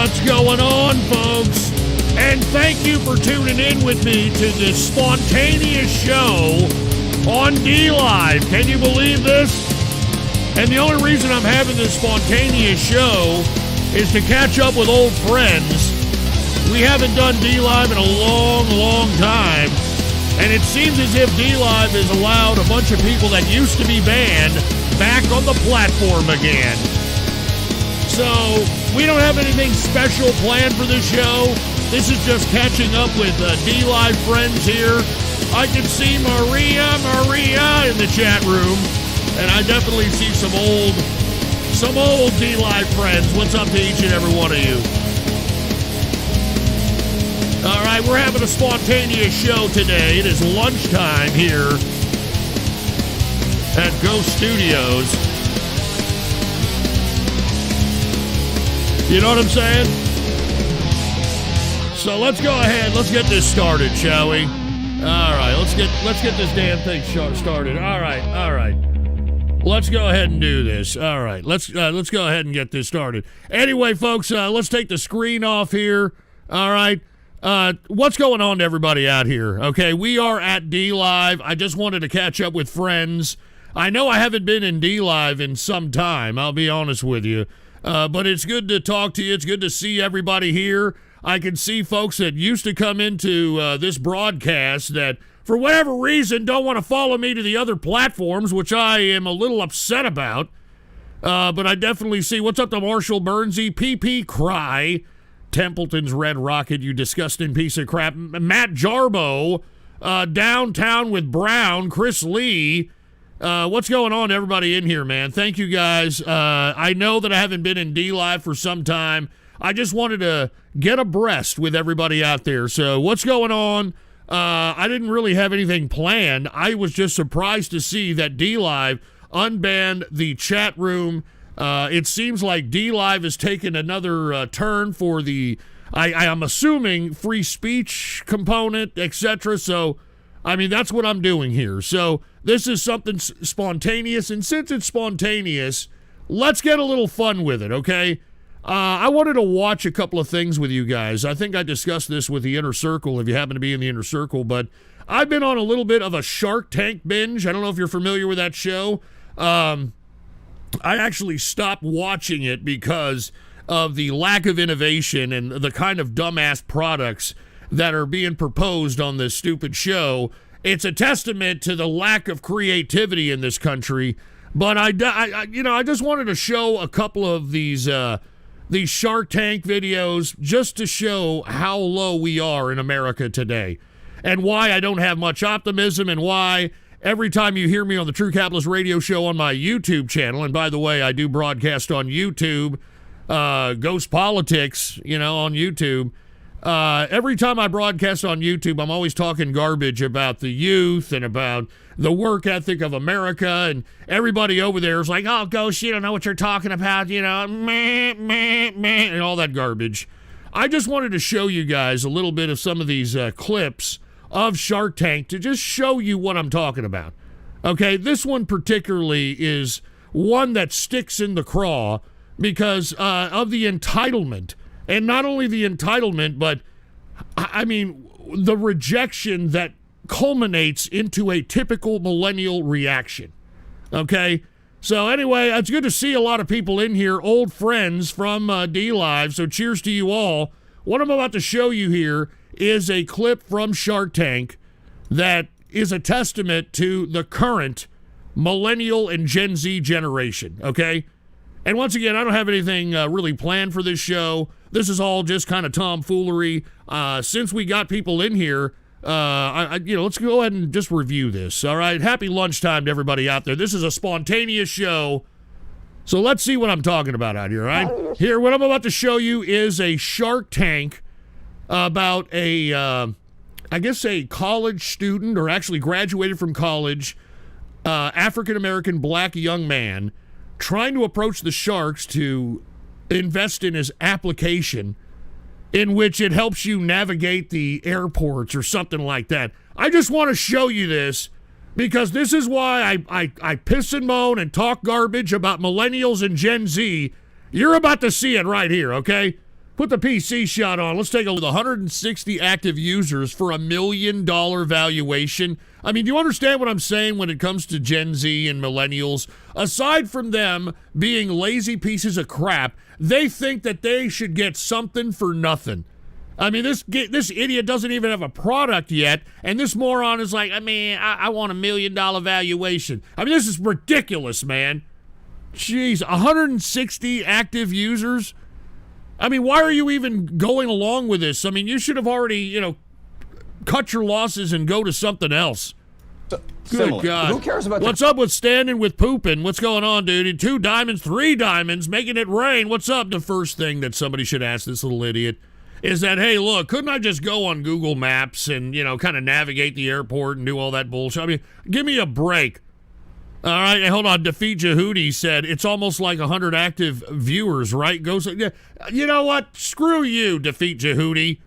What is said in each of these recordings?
What's going on, folks? And thank you for tuning in with me to this spontaneous show on DLive. Can you believe this? And the only reason I'm having this spontaneous show is to catch up with old friends. We haven't done DLive in a long, long time. And it seems as if DLive has allowed a bunch of people that used to be banned back on the platform again. So, we don't have anything special planned for this show. This is just catching up with DLive friends here. I can see Maria in the chat room. And I definitely see some old DLive friends. What's up to each and every one of you? All right, we're having a spontaneous show today. It is lunchtime here at Ghost Studios. You know what I'm saying? So let's go ahead. Let's get this started, shall we? All right, let's get this damn thing started. All right. Let's go ahead and do this. All right, let's go ahead and get this started. Anyway, folks, let's take the screen off here. All right. What's going on to everybody out here? Okay, we are at DLive. I just wanted to catch up with friends. I know I haven't been in DLive in some time, I'll be honest with you. But it's good to talk to you. It's good to see everybody here. I can see folks that used to come into this broadcast that, for whatever reason, don't want to follow me to the other platforms, which I am a little upset about. But I definitely see. What's up to Marshall Burnsy? PP Cry. Templeton's Red Rocket, you disgusting piece of crap. Matt Jarbo. Downtown with Brown. Chris Lee. What's going on, everybody in here, man? Thank you, guys. I know that I haven't been in DLive for some time. I just wanted to get abreast with everybody out there. So what's going on? I didn't really have anything planned. I was just surprised to see that DLive unbanned the chat room. It seems like DLive has taken another turn for the, I'm assuming, free speech component, etc. So, I mean, that's what I'm doing here. So this is something spontaneous, and since it's spontaneous, let's get a little fun with it, okay? I wanted to watch a couple of things with you guys. I think I discussed this with the Inner Circle, if you happen to be in the Inner Circle, but I've been on a little bit of a Shark Tank binge. I don't know if you're familiar with that show. I actually stopped watching it because of the lack of innovation and the kind of dumbass products that are being proposed on this stupid show. It's a testament to the lack of creativity in this country. But I just wanted to show a couple of these Shark Tank videos just to show how low we are in America today, and why I don't have much optimism, and why every time you hear me on the True Capitalist Radio Show on my YouTube channel, and by the way, I do broadcast on YouTube, Ghost Politics, on YouTube. Every time I broadcast on YouTube, I'm always talking garbage about the youth and about the work ethic of America, and everybody over there is like, oh, Ghost, you don't know what you're talking about, meh, meh, meh, and all that garbage. I just wanted to show you guys a little bit of some of these clips of Shark Tank to just show you what I'm talking about. Okay, this one particularly is one that sticks in the craw because of the entitlement. And not only the entitlement, but, I mean, the rejection that culminates into a typical millennial reaction. Okay? So anyway, it's good to see a lot of people in here, old friends from DLive, so cheers to you all. What I'm about to show you here is a clip from Shark Tank that is a testament to the current millennial and Gen Z generation, okay? And once again, I don't have anything really planned for this show. This is all just kind of tomfoolery. Since we got people in here, let's go ahead and just review this, all right? Happy lunchtime to everybody out there. This is a spontaneous show, so let's see what I'm talking about out here, all right? Here, what I'm about to show you is a Shark Tank about a college student, or actually graduated from college, African-American black young man, trying to approach the sharks to invest in his application, in which it helps you navigate the airports or something like that. I just want to show you this because this is why I piss and moan and talk garbage about millennials and Gen Z. You're about to see it right here, okay? Put the PC shot on. Let's take a look. 160 active users for $1 million valuation. I mean, do you understand what I'm saying when it comes to Gen Z and millennials? Aside from them being lazy pieces of crap, they think that they should get something for nothing. I mean, this idiot doesn't even have a product yet, and this moron is like, I want $1 million valuation. I mean, this is ridiculous, man. Jeez, 160 active users? I mean, why are you even going along with this? I mean, you should have already, cut your losses and go to something else. Good God. Who cares about What's up with standing with pooping? What's going on, dude? 2 diamonds, 3 diamonds, making it rain. What's up? The first thing that somebody should ask this little idiot is that, hey, look, couldn't I just go on Google Maps and, kind of navigate the airport and do all that bullshit? I mean, give me a break. All right, hold on. Defeat Jehudi said, it's almost like 100 active viewers, right? You know what? Screw you, Defeat Jehudi.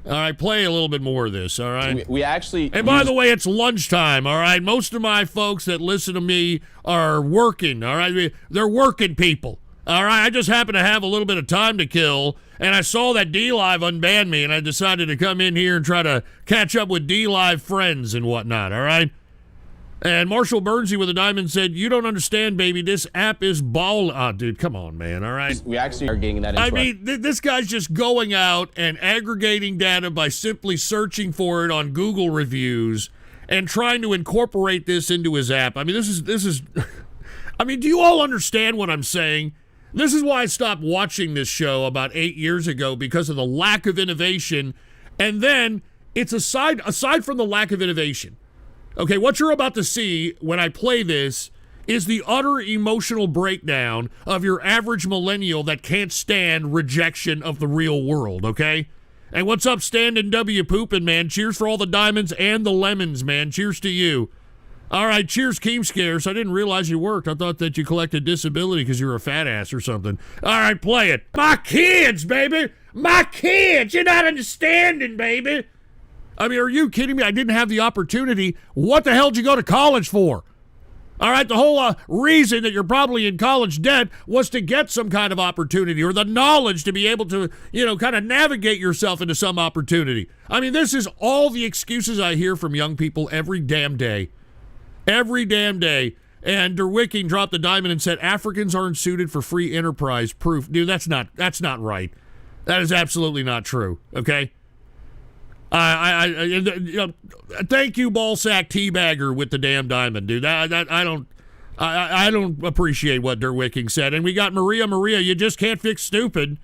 All right, play a little bit more of this, all right? We actually... And by the way, it's lunchtime, all right? Most of my folks that listen to me are working, all right? They're working people, all right? I just happen to have a little bit of time to kill, and I saw that DLive unban me, and I decided to come in here and try to catch up with DLive friends and whatnot, all right? And Marshall Burnsy with a diamond said, you don't understand, baby. This app is ball. Oh, dude, come on, man. All right. We actually are getting that into I mean, this guy's just going out and aggregating data by simply searching for it on Google reviews and trying to incorporate this into his app. I mean, this is I mean, do you all understand what I'm saying? This is why I stopped watching this show about 8 years ago, because of the lack of innovation. And then it's aside from the lack of innovation. Okay, what you're about to see when I play this is the utter emotional breakdown of your average millennial that can't stand rejection of the real world, okay? And what's up, Standing W Poopin', man? Cheers for all the diamonds and the lemons, man. Cheers to you. All right, cheers, Keemscares. I didn't realize you worked. I thought that you collected disability because you were a fat ass or something. All right, play it. My kids, baby. My kids. You're not understanding, baby. I mean, are you kidding me? I didn't have the opportunity. What the hell did you go to college for? All right, the whole reason that you're probably in college debt was to get some kind of opportunity or the knowledge to be able to, kind of navigate yourself into some opportunity. I mean, this is all the excuses I hear from young people every damn day. Every damn day. And Derwicking dropped the diamond and said, Africans aren't suited for free enterprise proof. Dude, that's not right. That is absolutely not true, okay? Thank you, ballsack teabagger with the damn diamond, dude. I don't appreciate what Derwicking said. And we got Maria, you just can't fix stupid.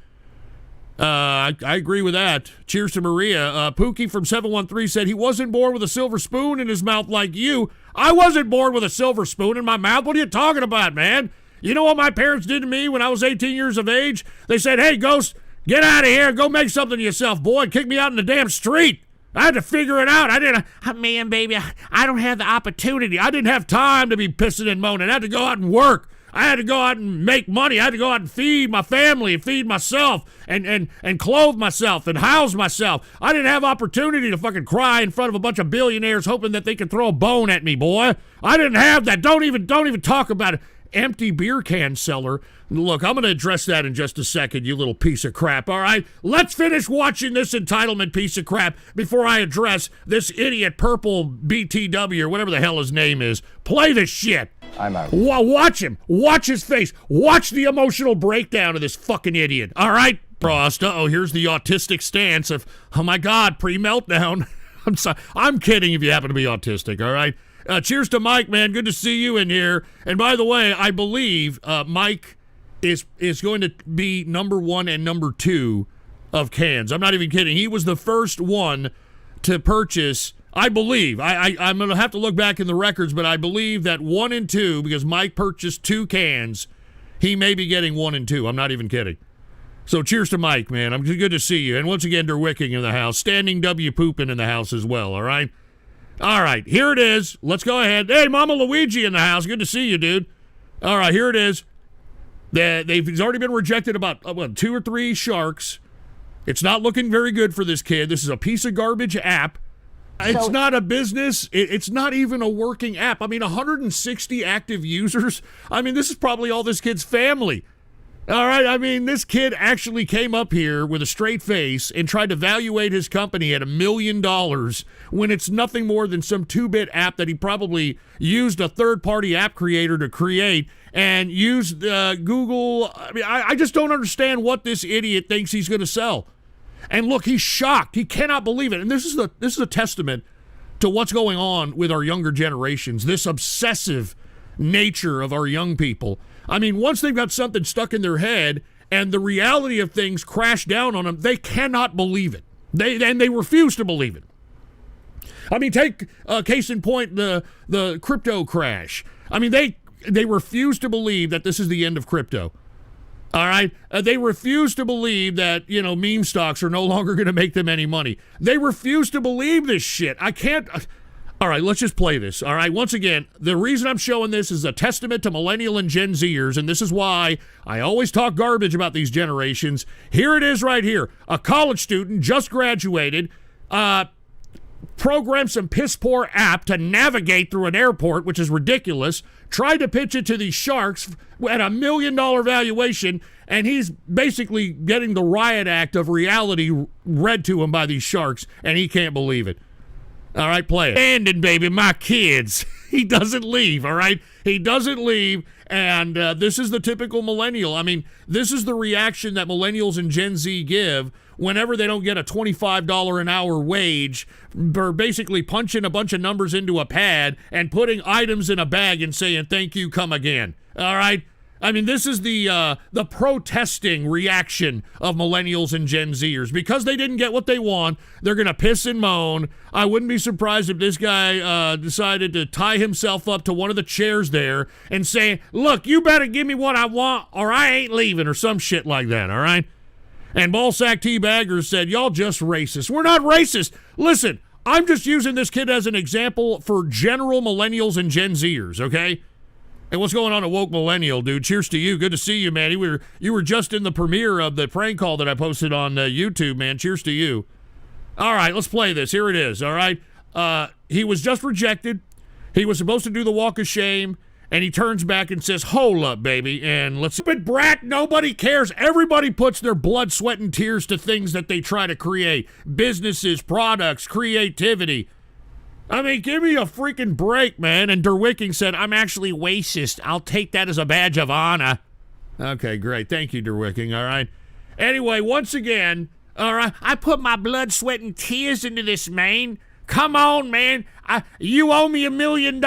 I agree with that. Cheers to Maria. Pookie from 713 said he wasn't born with a silver spoon in his mouth like you. I wasn't born with a silver spoon in my mouth. What are you talking about, man? You know what my parents did to me when I was 18 years of age? They said, hey, Ghost, get out of here and go make something of yourself, boy. Kick me out in the damn street. I had to figure it out. Man, baby, I don't have the opportunity. I didn't have time to be pissing and moaning. I had to go out and work. I had to go out and make money. I had to go out and feed my family and feed myself and clothe myself and house myself. I didn't have opportunity to fucking cry in front of a bunch of billionaires hoping that they could throw a bone at me, boy. I didn't have that. Don't even talk about it. Empty beer can seller. Look, I'm going to address that in just a second, you little piece of crap, all right? Let's finish watching this entitlement piece of crap before I address this idiot purple BTW or whatever the hell his name is. Play this shit. I'm out. Watch him. Watch his face. Watch the emotional breakdown of this fucking idiot, all right? Frost, here's the autistic stance of, oh my God, pre-meltdown. I'm sorry. I'm kidding if you happen to be autistic, all right? Cheers to Mike, man. Good to see you in here. And by the way, I believe Mike is going to be number 1 and number 2 of cans. I'm not even kidding. He was the first one to purchase, I believe. I'm going to have to look back in the records, but I believe that 1 and 2, because Mike purchased 2 cans, he may be getting 1 and 2. I'm not even kidding. So cheers to Mike, man. I'm good to see you. And once again, Derwicking in the house. Standing W Poopin' in the house as well, all right? All right, here it is. Let's go ahead. Hey, Mama Luigi in the house. Good to see you, dude. All right, here it is. He's already been rejected about 2 or 3 sharks. It's not looking very good for this kid. This is a piece of garbage app. It's not a business. It's not even a working app. I mean, 160 active users. I mean, this is probably all this kid's family. All right, I mean, this kid actually came up here with a straight face and tried to valuate his company at $1 million when it's nothing more than some 2-bit app that he probably used a third-party app creator to create and used Google. I mean, I just don't understand what this idiot thinks he's going to sell. And look, he's shocked. He cannot believe it. And this is a testament to what's going on with our younger generations, this obsessive nature of our young people. I mean, once they've got something stuck in their head and the reality of things crash down on them, they cannot believe it. They refuse to believe it. I mean, take case in point, the crypto crash. I mean, they refuse to believe that this is the end of crypto. All right? They refuse to believe that, meme stocks are no longer going to make them any money. They refuse to believe this shit. I can't... All right, let's just play this. All right, once again, the reason I'm showing this is a testament to millennial and Gen Zers, and this is why I always talk garbage about these generations. Here it is right here. A college student just graduated, programmed some piss-poor app to navigate through an airport, which is ridiculous, tried to pitch it to these sharks at $1 million valuation, and he's basically getting the riot act of reality read to him by these sharks, and he can't believe it. All right, play it. Abandoned, baby, my kids. He doesn't leave, all right? He doesn't leave, and this is the typical millennial. I mean, this is the reaction that millennials and Gen Z give whenever they don't get a $25 an hour wage for basically punching a bunch of numbers into a pad and putting items in a bag and saying, thank you, come again, all right? I mean, this is the protesting reaction of millennials and Gen Zers. Because they didn't get what they want, they're going to piss and moan. I wouldn't be surprised if this guy decided to tie himself up to one of the chairs there and say, look, you better give me what I want or I ain't leaving, or some shit like that, all right? And Ballsack Teabaggers said, y'all just racist. We're not racist. Listen, I'm just using this kid as an example for general millennials and Gen Zers, okay? Hey, what's going on at Woke Millennial, dude? Cheers to you. Good to see you, man. You were just in the premiere of the prank call that I posted on YouTube, man. Cheers to you. All right, let's play this. Here it is, all right? He was just rejected. He was supposed to do the walk of shame, and he turns back and says, hold up, baby, and let's... Stupid brat, nobody cares. Everybody puts their blood, sweat, and tears to things that they try to create. Businesses, products, creativity. I mean, give me a freaking break, man. And Derwicking said, I'm actually racist. I'll take that as a badge of honor. Okay, great. Thank you, Derwicking, all right? Anyway, once again, all right, I put my blood, sweat, and tears into this, man. Come on, man. You owe me $1 million,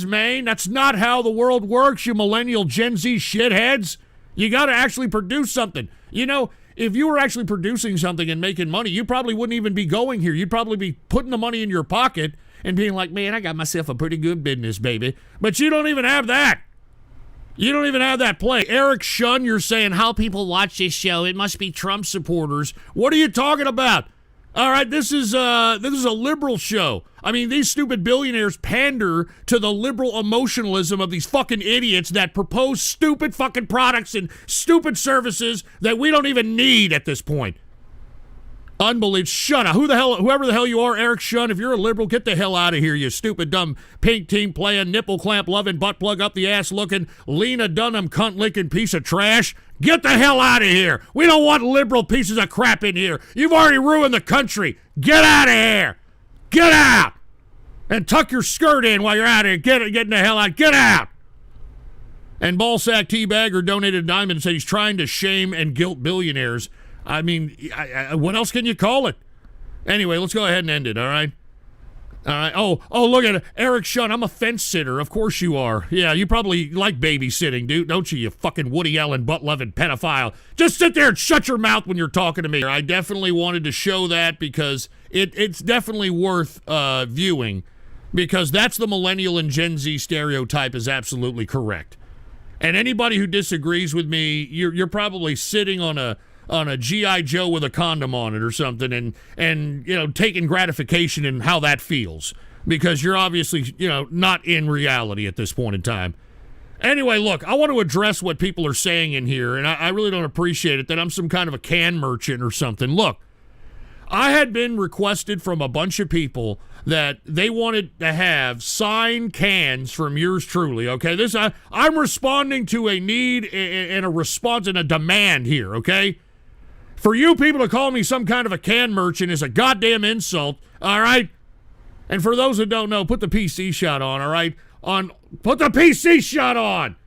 man. That's not how the world works, you millennial Gen Z shitheads. You got to actually produce something. If you were actually producing something and making money, you probably wouldn't even be going here. You'd probably be putting the money in your pocket and being like, man, I got myself a pretty good business, baby. But you don't even have that. You don't even have that play. Eric Shun, you're saying how people watch this show. It must be Trump supporters. What are you talking about? All right, this is a liberal show. I mean, these stupid billionaires pander to the liberal emotionalism of these fucking idiots that propose stupid fucking products and stupid services that we don't even need at this point. Unbelievable. Shut up. Whoever the hell you are, Eric Shun, if you're a liberal, get the hell out of here, you stupid, dumb, pink team playing, nipple clamp loving, butt plug up the ass looking, Lena Dunham cunt licking piece of trash. Get the hell out of here. We don't want liberal pieces of crap in here. You've already ruined the country. Get out of here. Get out. And tuck your skirt in while you're out of here. Get the hell out. Get out. And Ballsack Teabagger donated a diamond and said he's trying to shame and guilt billionaires. I mean, what else can you call it? Anyway, let's go ahead and end it, all right? All right. Oh, look at it. Eric Shun, I'm a fence sitter. Of course you are. Yeah, you probably like babysitting, dude, don't you fucking Woody Allen butt-loving pedophile. Just sit there and shut your mouth when you're talking to me. I definitely wanted to show that because it's definitely worth viewing, because that's the millennial and Gen Z stereotype is absolutely correct. And anybody who disagrees with me, you're probably sitting on a G.I. Joe with a condom on it or something and taking gratification in how that feels, because you're obviously, not in reality at this point in time. Anyway, look, I want to address what people are saying in here, and I really don't appreciate it that I'm some kind of a can merchant or something. Look, I had been requested from a bunch of people that they wanted to have signed cans from yours truly, okay? I'm responding to a need and a response and a demand here, okay? For you people to call me some kind of a can merchant is a goddamn insult, all right? And for those that don't know, put the PC shot on, all right? Put the PC shot on!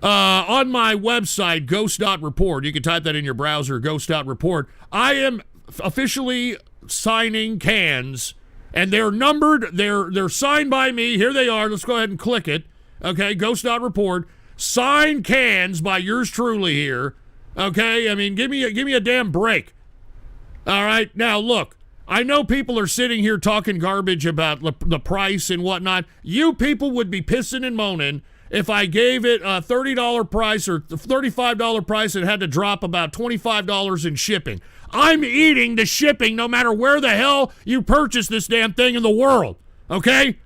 On my website, ghost.report, you can type that in your browser, ghost.report, I am officially signing cans, and they're numbered, they're signed by me. Here they are. Let's go ahead and click it. Okay, ghost.report. Signed cans by yours truly here. Okay, I mean, give me a damn break. All right, now look, I know people are sitting here talking garbage about the price and whatnot. You people would be pissing and moaning if I gave it a $30 price or $35 price and had to drop about $25 in shipping. I'm eating the shipping no matter where the hell you purchase this damn thing in the world, okay?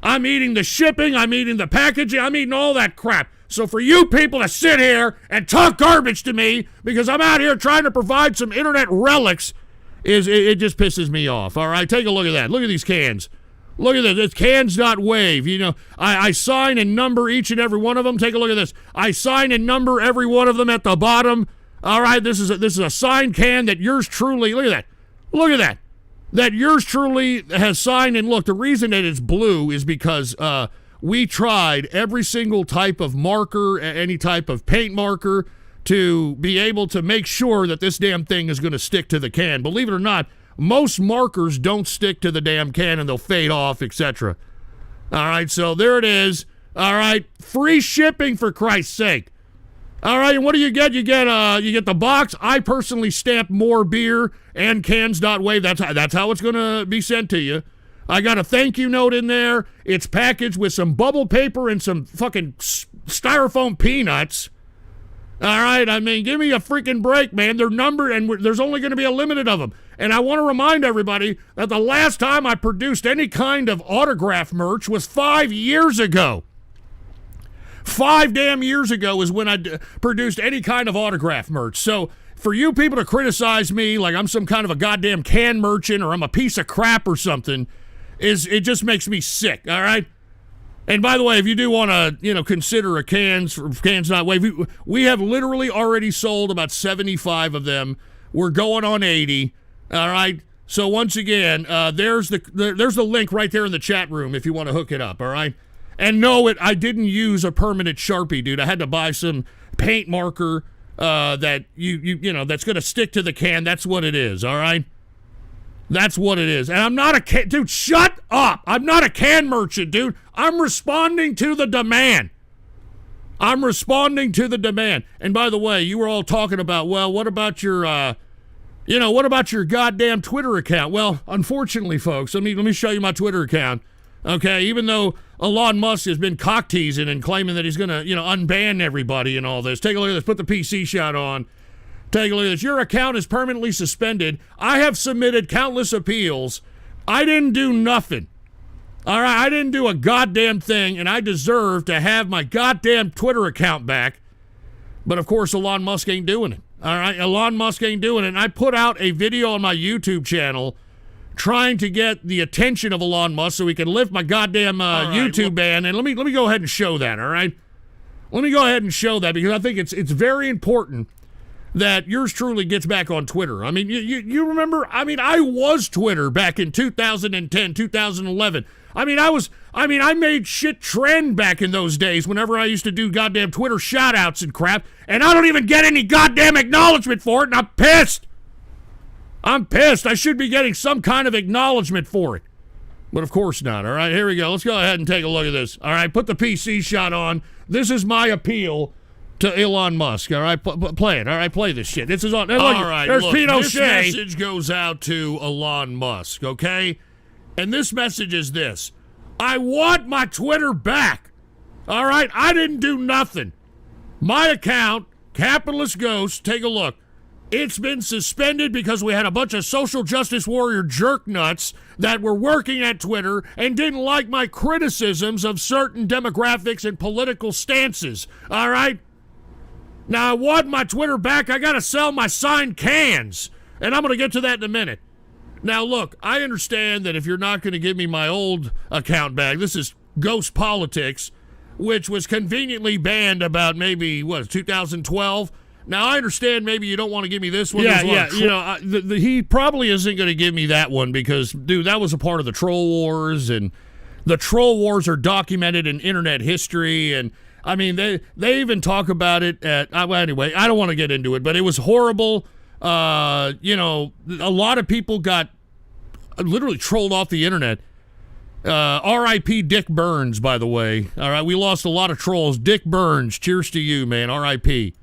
I'm eating the shipping, I'm eating the packaging, I'm eating all that crap. So for you people to sit here and talk garbage to me because I'm out here trying to provide some internet relics, it just pisses me off, all right? Take a look at that. Look at these cans. Look at this. It's cans.wave. You know, I sign and number each and every one of them. Take a look at this. I sign and number every one of them at the bottom. All right, this is a signed can that yours truly, look at that. Look at that. That yours truly has signed, and look, the reason that it's blue is because we tried every single type of marker, any type of paint marker, to be able to make sure that this damn thing is going to stick to the can. Believe it or not, most markers don't stick to the damn can and they'll fade off, etc. All right, so there it is. All right, free shipping for Christ's sake. All right, and what do you get? You get the box. I personally stamp more beer and cans.wave. That's how it's going to be sent to you. I got a thank you note in there. It's packaged with some bubble paper and some fucking styrofoam peanuts. All right, I mean, give me a freaking break, man. They're numbered, and there's only going to be a limited of them. And I want to remind everybody that the last time I produced any kind of autograph merch was 5 years ago. 5 damn years ago is when I produced any kind of autograph merch. So for you people to criticize me like I'm some kind of a goddamn can merchant or I'm a piece of crap or something, it just makes me sick, all right? And by the way, if you do want to, consider a cans.wave, we have literally already sold about 75 of them. We're going on 80, all right? So once again, there's the link right there in the chat room if you want to hook it up, all right? And no, I didn't use a permanent Sharpie, dude. I had to buy some paint marker that that's going to stick to the can. That's what it is, all right? That's what it is. And I'm not a can... Dude, shut up! I'm not a can merchant, dude. I'm responding to the demand. I'm responding to the demand. And by the way, you were all talking about, well, what about your, what about your goddamn Twitter account? Well, unfortunately, folks, let me show you my Twitter account. Okay, even though Elon Musk has been cock teasing and claiming that he's going to, unban everybody and all this. Take a look at this. Put the PC shot on. Take a look at this. Your account is permanently suspended. I have submitted countless appeals. I didn't do nothing. All right, I didn't do a goddamn thing, and I deserve to have my goddamn Twitter account back. But, of course, Elon Musk ain't doing it. All right, Elon Musk ain't doing it. And I put out a video on my YouTube channel trying to get the attention of Elon Musk so he can lift my goddamn YouTube ban. And let me go ahead and show that, all right? Let me go ahead and show that because I think it's very important that yours truly gets back on Twitter. I mean, you remember, I was Twitter back in 2010, 2011. I made shit trend back in those days whenever I used to do goddamn Twitter shout-outs and crap, and I don't even get any goddamn acknowledgement for it, and I'm pissed. I'm pissed. I should be getting some kind of acknowledgement for it. But of course not. All right, here we go. Let's go ahead and take a look at this. All right, put the PC shot on. This is my appeal to Elon Musk. All right, play it. All right, play this shit. This is on. All right, there's Pete O'Shea. This message goes out to Elon Musk, okay? And this message is this. I want my Twitter back. All right, I didn't do nothing. My account, Capitalist Ghost, take a look. It's been suspended because we had a bunch of social justice warrior jerk nuts that were working at Twitter and didn't like my criticisms of certain demographics and political stances. All right? Now, I want my Twitter back. I got to sell my signed cans. And I'm going to get to that in a minute. Now, look, I understand that if you're not going to give me my old account back, this is Ghost Politics, which was conveniently banned about maybe, 2012? Now, I understand maybe you don't want to give me this one. Yeah. He probably isn't going to give me that one because, dude, that was a part of the Troll Wars, and the Troll Wars are documented in internet history, and, I mean, they even talk about it at, anyway, I don't want to get into it, but it was horrible. A lot of people got literally trolled off the internet. R.I.P. Dick Burns, by the way. All right, we lost a lot of trolls. Dick Burns, cheers to you, man. R.I.P.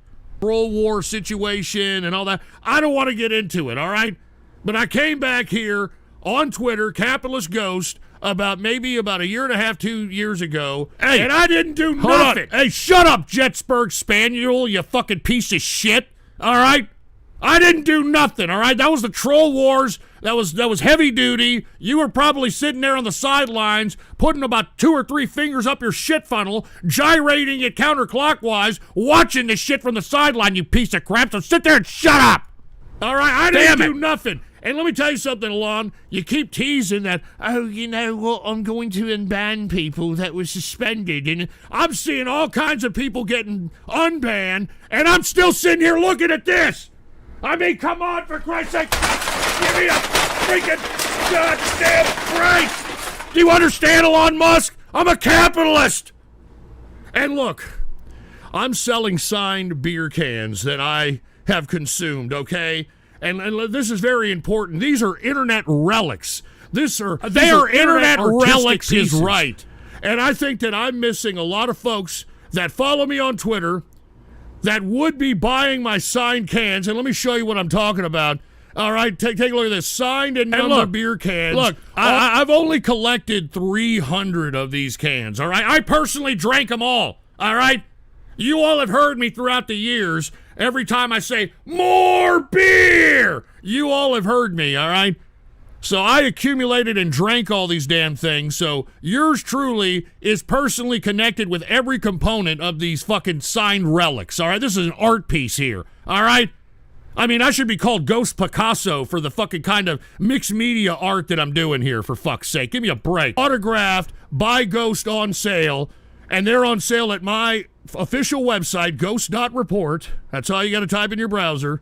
Troll war situation and all that. I don't want to get into it, all right? But I came back here on Twitter, Capitalist Ghost, about a year and a half, 2 years ago, and I didn't do nothing. Hey, shut up, Jetsburg Spaniel, you fucking piece of shit, all right? I didn't do nothing, all right? That was the Troll Wars. That was heavy duty. You were probably sitting there on the sidelines, putting about 2 or 3 fingers up your shit funnel, gyrating it counterclockwise, watching the shit from the sideline, you piece of crap. So sit there and shut up. All right? I didn't do nothing. And let me tell you something, Alon. You keep teasing that, I'm going to unban people that were suspended. And I'm seeing all kinds of people getting unbanned, and I'm still sitting here looking at this. I mean, come on, for Christ's sake. Give me a freaking goddamn break. Do you understand, Elon Musk? I'm a capitalist. And look, I'm selling signed beer cans that I have consumed, okay? And this is very important. These are internet relics. They are internet relics, is right. And I think that I'm missing a lot of folks that follow me on Twitter that would be buying my signed cans. And let me show you what I'm talking about. All right, take a look at this. Signed and numbered beer cans. Look, I've only collected 300 of these cans, all right? I personally drank them all right? You all have heard me throughout the years. Every time I say, more beer, you all have heard me, all right? So I accumulated and drank all these damn things. So yours truly is personally connected with every component of these fucking signed relics, all right? This is an art piece here, all right? I mean, I should be called Ghost Picasso for the fucking kind of mixed media art that I'm doing here, for fuck's sake. Give me a break. Autographed by Ghost on sale, and they're on sale at my official website, ghost.report. That's all you got to type in your browser.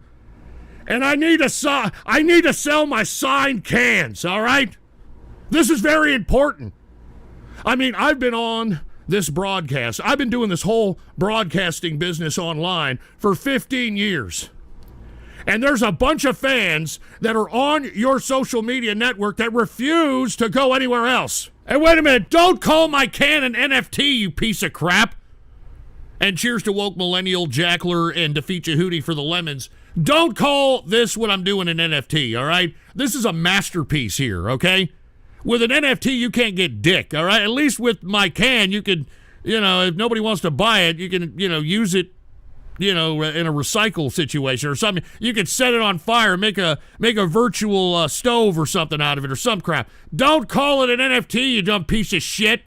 And I need to sell my signed cans, all right? This is very important. I mean, I've been on this broadcast. I've been doing this whole broadcasting business online for 15 years. And there's a bunch of fans that are on your social media network that refuse to go anywhere else. And wait a minute, don't call my can an NFT, you piece of crap. And cheers to Woke Millennial, Jackler, and Defeat Yehudi for the lemons. Don't call this what I'm doing an NFT, all right? This is a masterpiece here, okay? With an NFT, you can't get dick, all right? At least with my can, you could, if nobody wants to buy it, you can, use it, in a recycle situation or something. You could set it on fire, make a virtual stove or something out of it or some crap. Don't call it an NFT, you dumb piece of shit.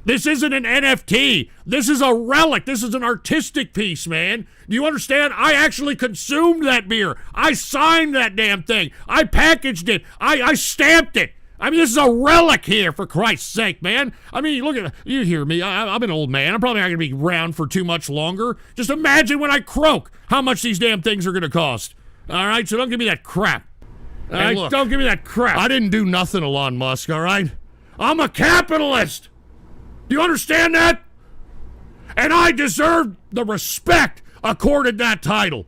This isn't an NFT. This is a relic. This is an artistic piece, man. Do you understand? I actually consumed that beer. I signed that damn thing. I packaged it. I stamped it. I mean, this is a relic here, for Christ's sake, man. I mean, look at you hear me. I'm an old man. I'm probably not going to be around for too much longer. Just imagine when I croak how much these damn things are going to cost. All right? So don't give me that crap. All right? Look, don't give me that crap. I didn't do nothing, Elon Musk, all right? I'm a capitalist. Do you understand that? And I deserve the respect accorded that title.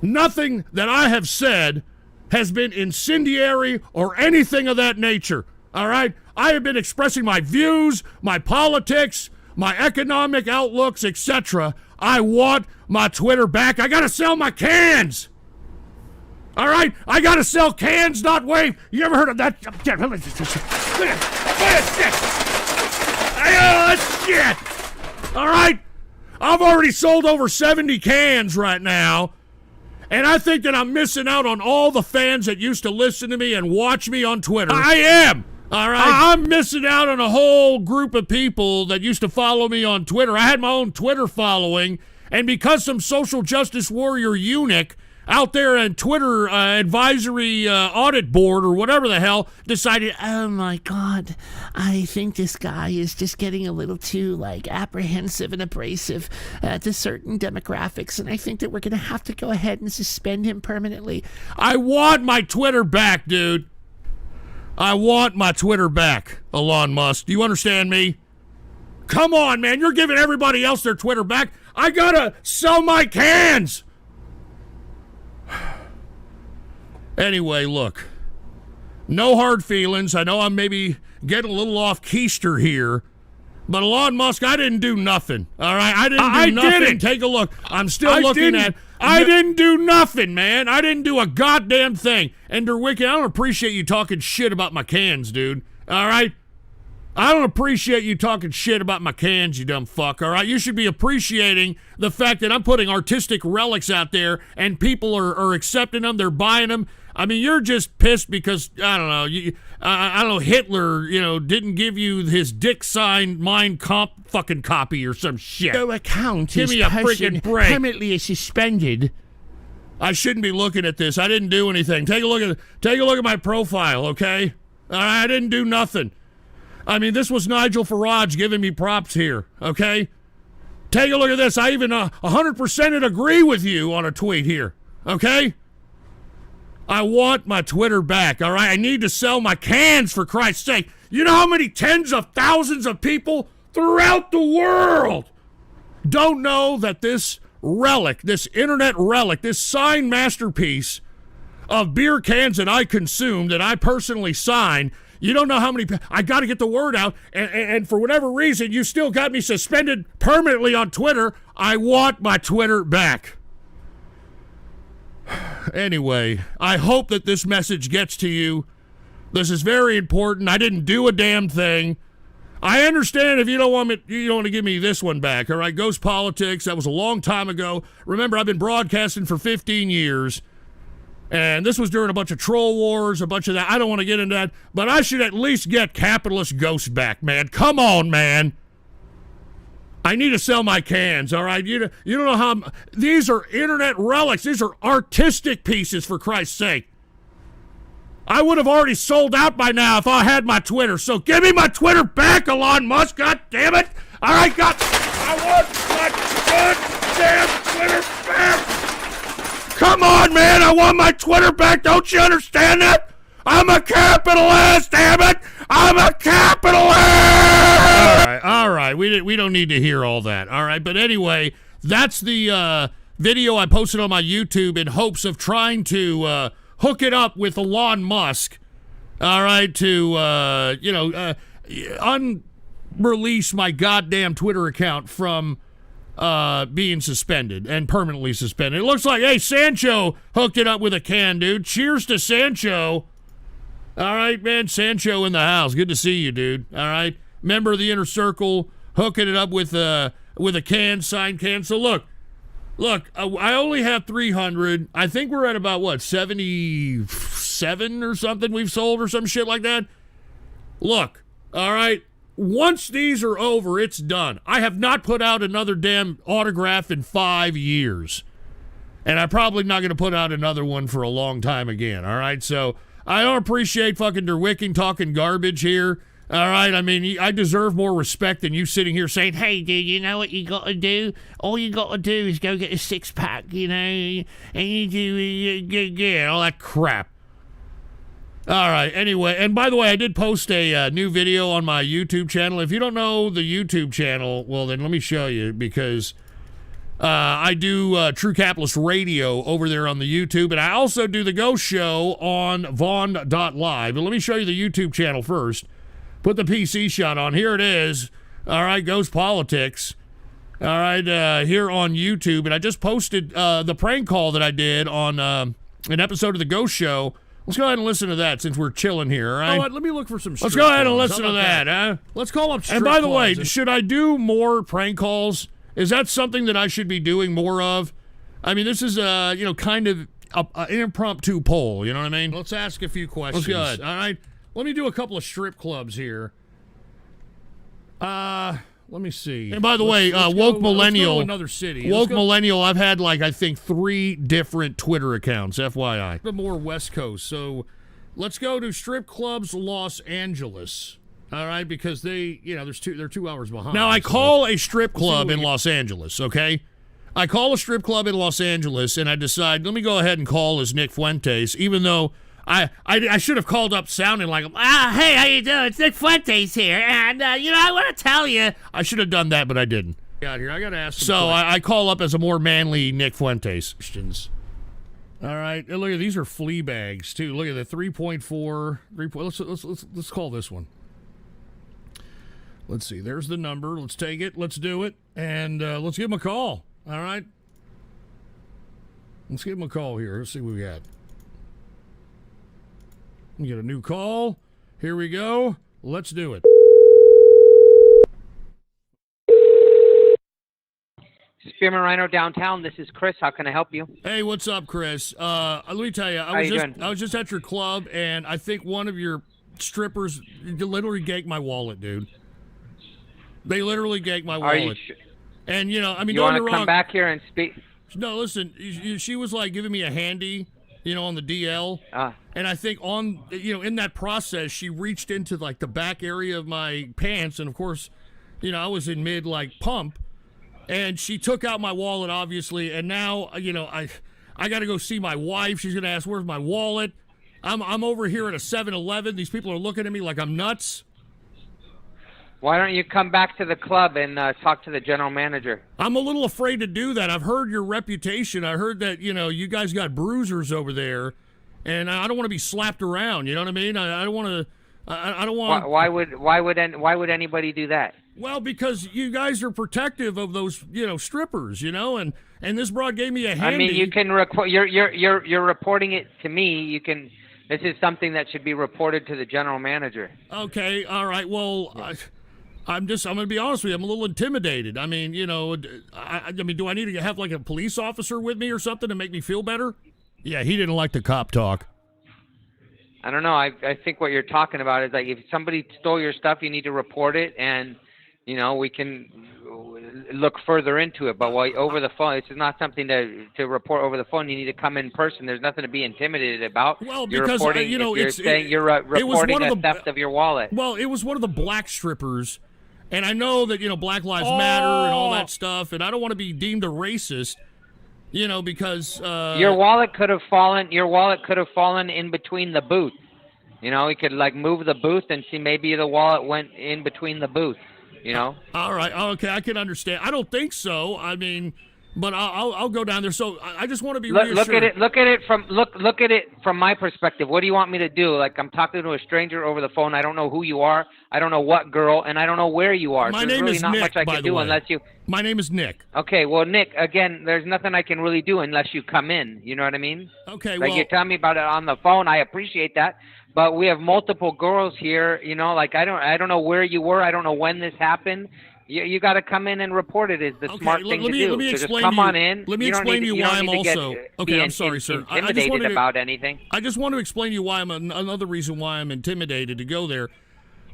Nothing that I have said has been incendiary or anything of that nature, all right? I have been expressing my views, my politics, my economic outlooks, etc. I want my Twitter back. I gotta sell my cans. All right? I gotta sell cans, not wave. You ever heard of that? Shit! All right? I've already sold over 70 cans right now, and I think that I'm missing out on all the fans that used to listen to me and watch me on Twitter. I am! All right? I'm missing out on a whole group of people that used to follow me on Twitter. I had my own Twitter following, and because some social justice warrior eunuch out there and Twitter advisory audit board or whatever the hell decided, oh my God, I think this guy is just getting a little too, like, apprehensive and abrasive to certain demographics, and I think that we're going to have to go ahead and suspend him permanently. I want my Twitter back, dude. I want my Twitter back, Elon Musk. Do you understand me? Come on, man. You're giving everybody else their Twitter back. I gotta sell my cans. Anyway, look. No hard feelings. I know I'm maybe getting a little off keister here. But Elon Musk, I didn't do nothing. All right? I didn't do nothing. Didn't. Take a look. I'm still looking at... I didn't do nothing, man. I didn't do a goddamn thing. And Derwicky, I don't appreciate you talking shit about my cans, dude. All right? I don't appreciate you talking shit about my cans, you dumb fuck, all right? You should be appreciating the fact that I'm putting artistic relics out there and people are accepting them, they're buying them. I mean, you're just pissed because, I don't know, I don't know, Hitler, didn't give you his dick signed Mein Kampf fucking copy or some shit. Your account Give me a freaking break. Permanently suspended. I shouldn't be looking at this. I didn't do anything. Take a look at my profile, okay? All right, I didn't do nothing. I mean, this was Nigel Farage giving me props here, okay? Take a look at this. I even 100% agree with you on a tweet here, okay? I want my Twitter back, all right? I need to sell my cans, for Christ's sake. You know how many tens of thousands of people throughout the world don't know that this relic, this internet relic, this signed masterpiece of beer cans that I consume, that I personally signed, you don't know how many... I got to get the word out, and for whatever reason, you still got me suspended permanently on Twitter. I want my Twitter back. Anyway, I hope that this message gets to you. This is very important. I didn't do a damn thing. I understand if you don't want to give me this one back, all right? Ghost Politics, that was a long time ago. Remember, I've been broadcasting for 15 years. And this was during a bunch of troll wars, a bunch of that. I don't want to get into that, but I should at least get Capitalist Ghost back, man. Come on, man. I need to sell my cans, all right? You don't know how... These are internet relics. These are artistic pieces, for Christ's sake. I would have already sold out by now if I had my Twitter. So give me my Twitter back, Elon Musk. God damn it. All right, I want my goddamn Twitter back. Come on, man, I want my Twitter back. Don't you understand that? I'm a capitalist, damn it. I'm a capitalist. All right. We don't need to hear all that. All right, but anyway, that's the video I posted on my YouTube in hopes of trying to hook it up with Elon Musk. All right, to unrelease my goddamn Twitter account from being suspended and permanently suspended. It looks like, hey, Sancho hooked it up with a can, dude. Cheers to Sancho. All right, man, Sancho in the house. Good to see you, dude. All right, member of the inner circle, hooking it up with a can, signed can. So look, I only have 300. I think we're at about 77 or something we've sold or some shit like that. Look, all right. Once these are over, it's done. I have not put out another damn autograph in 5 years. And I'm probably not going to put out another one for a long time again, all right? So I don't appreciate fucking Derwicky talking garbage here, all right? I mean, I deserve more respect than you sitting here saying, hey, dude, you know what you got to do? All you got to do is go get a six-pack, and you do, all that crap. All right, anyway, and by the way, I did post a new video on my YouTube channel. If you don't know the YouTube channel, well, then let me show you, because I do True Capitalist Radio over there on the YouTube, and I also do the Ghost Show on Vaughn.live. But let me show you the YouTube channel first. Put the PC shot on. Here it is. All right, Ghost Politics. All right, here on YouTube. And I just posted the prank call that I did on an episode of the Ghost Show. Let's go ahead and listen to that since we're chilling here, all right? Oh, let me look for some strip Let's go ahead and clubs. listen to that, huh? Let's call up strip And by the way, clubs. should I do more prank calls? Is that something that I should be doing more of? I mean, this is, kind of an impromptu poll, you know what I mean? Let's ask a few questions. Let's go ahead, all right? Let me do a couple of strip clubs here. Let me see. And by the way, let's Woke go, Millennial. Let's go to another city. Woke Millennial, I've had like, I think 3 different Twitter accounts, FYI. The more West Coast. So let's go to strip clubs Los Angeles. All right, because they, they're 2 hours behind. Now, I so call a strip we'll see club what in we get. Los Angeles, okay? I call a strip club in Los Angeles, and I decide, let me go ahead and call as Nick Fuentes, even though I should have called up sounding like, Hey, how you doing? It's Nick Fuentes here, and, I want to tell you. I should have done that, but I didn't. Out here, I got to ask some So I call up as a more manly Nick Fuentes. questions. All right, and look at these are flea bags too. Look at the 3.4. Let's call this one. Let's see. There's the number. Let's take it. Let's do it, and let's give him a call. All right. Let's give him a call here. Let's see what we got. We get a new call. Here we go. Let's do it. Spearman Rhino downtown. This is Chris. How can I help you? Hey, what's up, Chris? Let me tell you, How you doing? I was just at your club, and I think one of your strippers literally ganked my wallet, dude. They literally ganked my Are you wallet. And, you don't want get me to come wrong. back here and speak? No, listen, she was like giving me a handy, on the DL. And I think in that process, she reached into like the back area of my pants. And of course, I was in mid like pump, and she took out my wallet, obviously. And now, I got to go see my wife. She's going to ask, where's my wallet? I'm over here at a 7-Eleven. These people are looking at me like I'm nuts. Why don't you come back to the club and talk to the general manager? I'm a little afraid to do that. I've heard your reputation. I heard that, you guys got bruisers over there, and I don't want to be slapped around. You know what I mean? I don't want to. I don't want. Why would anybody do that? Well, because you guys are protective of those, strippers, and this broad gave me a handy. I mean, you can record. You're reporting it to me. You can. This is something that should be reported to the general manager. Okay, all right. Well, I'm going to be honest with you. I'm a little intimidated. I mean, I mean, do I need to have like a police officer with me or something to make me feel better? Yeah, he didn't like the cop talk. I don't know. I think what you're talking about is like if somebody stole your stuff, you need to report it, and we can look further into it. But over the phone, this is not something to report over the phone. You need to come in person. There's nothing to be intimidated about. Well, you're because reporting, you're saying you're reporting a theft of your wallet. Well, it was one of the black strippers, and I know that Black Lives Matter and all that stuff, and I don't want to be deemed a racist, because your wallet could have fallen. Your wallet could have fallen in between the booth. You could like move the booth and see maybe the wallet went in between the booth. All right. Okay, I can understand. I don't think so. I mean, but I'll go down there. So I just want to be reassured. Look at it from my perspective. What do you want me to do? Like I'm talking to a stranger over the phone. I don't know who you are. I don't know what girl, and I don't know where you are. My so name really is not Nick, much I by can the do way. unless you. My name is Nick. Okay, well, Nick, again, there's nothing I can really do unless you come in. You know what I mean? Okay, like well, you're telling me about it on the phone. I appreciate that, but we have multiple girls here. Like I don't know where you were. I don't know when this happened. You got to come in and report it. Is the smart thing to do. Let me so explain just come to you, on in. Let me You don't explain need to you you why don't I'm need to get, also. be Okay, I'm sorry, sir. Intimidated about anything. I just want to explain to you why another reason why I'm intimidated to go there.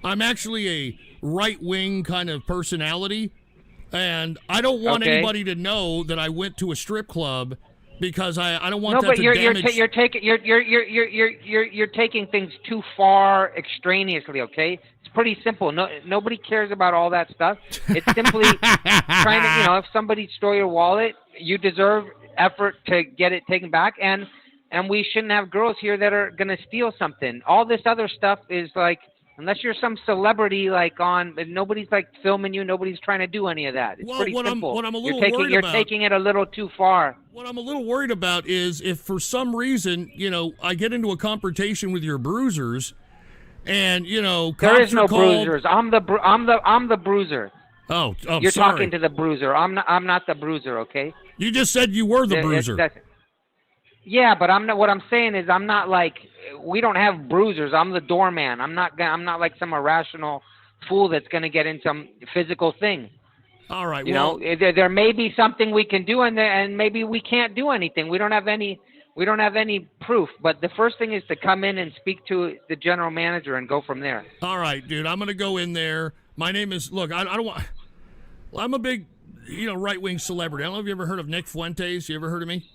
I'm actually a right-wing kind of personality, and I don't want anybody to know that I went to a strip club because I don't want that to damage. You're taking things too far extraneously. Okay, it's pretty simple. Nobody cares about all that stuff. It's simply trying to, if somebody stole your wallet, you deserve effort to get it taken back, and we shouldn't have girls here that are gonna steal something. All this other stuff is like. Unless you're some celebrity nobody's like filming you, nobody's trying to do any of that. It's pretty simple. What I'm a little worried you're about, taking it a little too far. What I'm a little worried about is if for some reason, I get into a confrontation with your bruisers, and there is no bruisers. I'm the bruiser. Oh, you're sorry. talking to the bruiser. I'm not the bruiser. Okay. You just said you were the bruiser. Yeah, but I'm not. What I'm saying is, I'm not like we don't have bruisers. I'm the doorman. I'm not like some irrational fool that's going to get in some physical thing. All right. There may be something we can do, and maybe we can't do anything. We don't have any proof. But the first thing is to come in and speak to the general manager and go from there. All right, dude. I'm going to go in there. My name is. Look, I don't want. I'm a big, right-wing celebrity. I don't know if you ever heard of Nick Fuentes. You ever heard of me?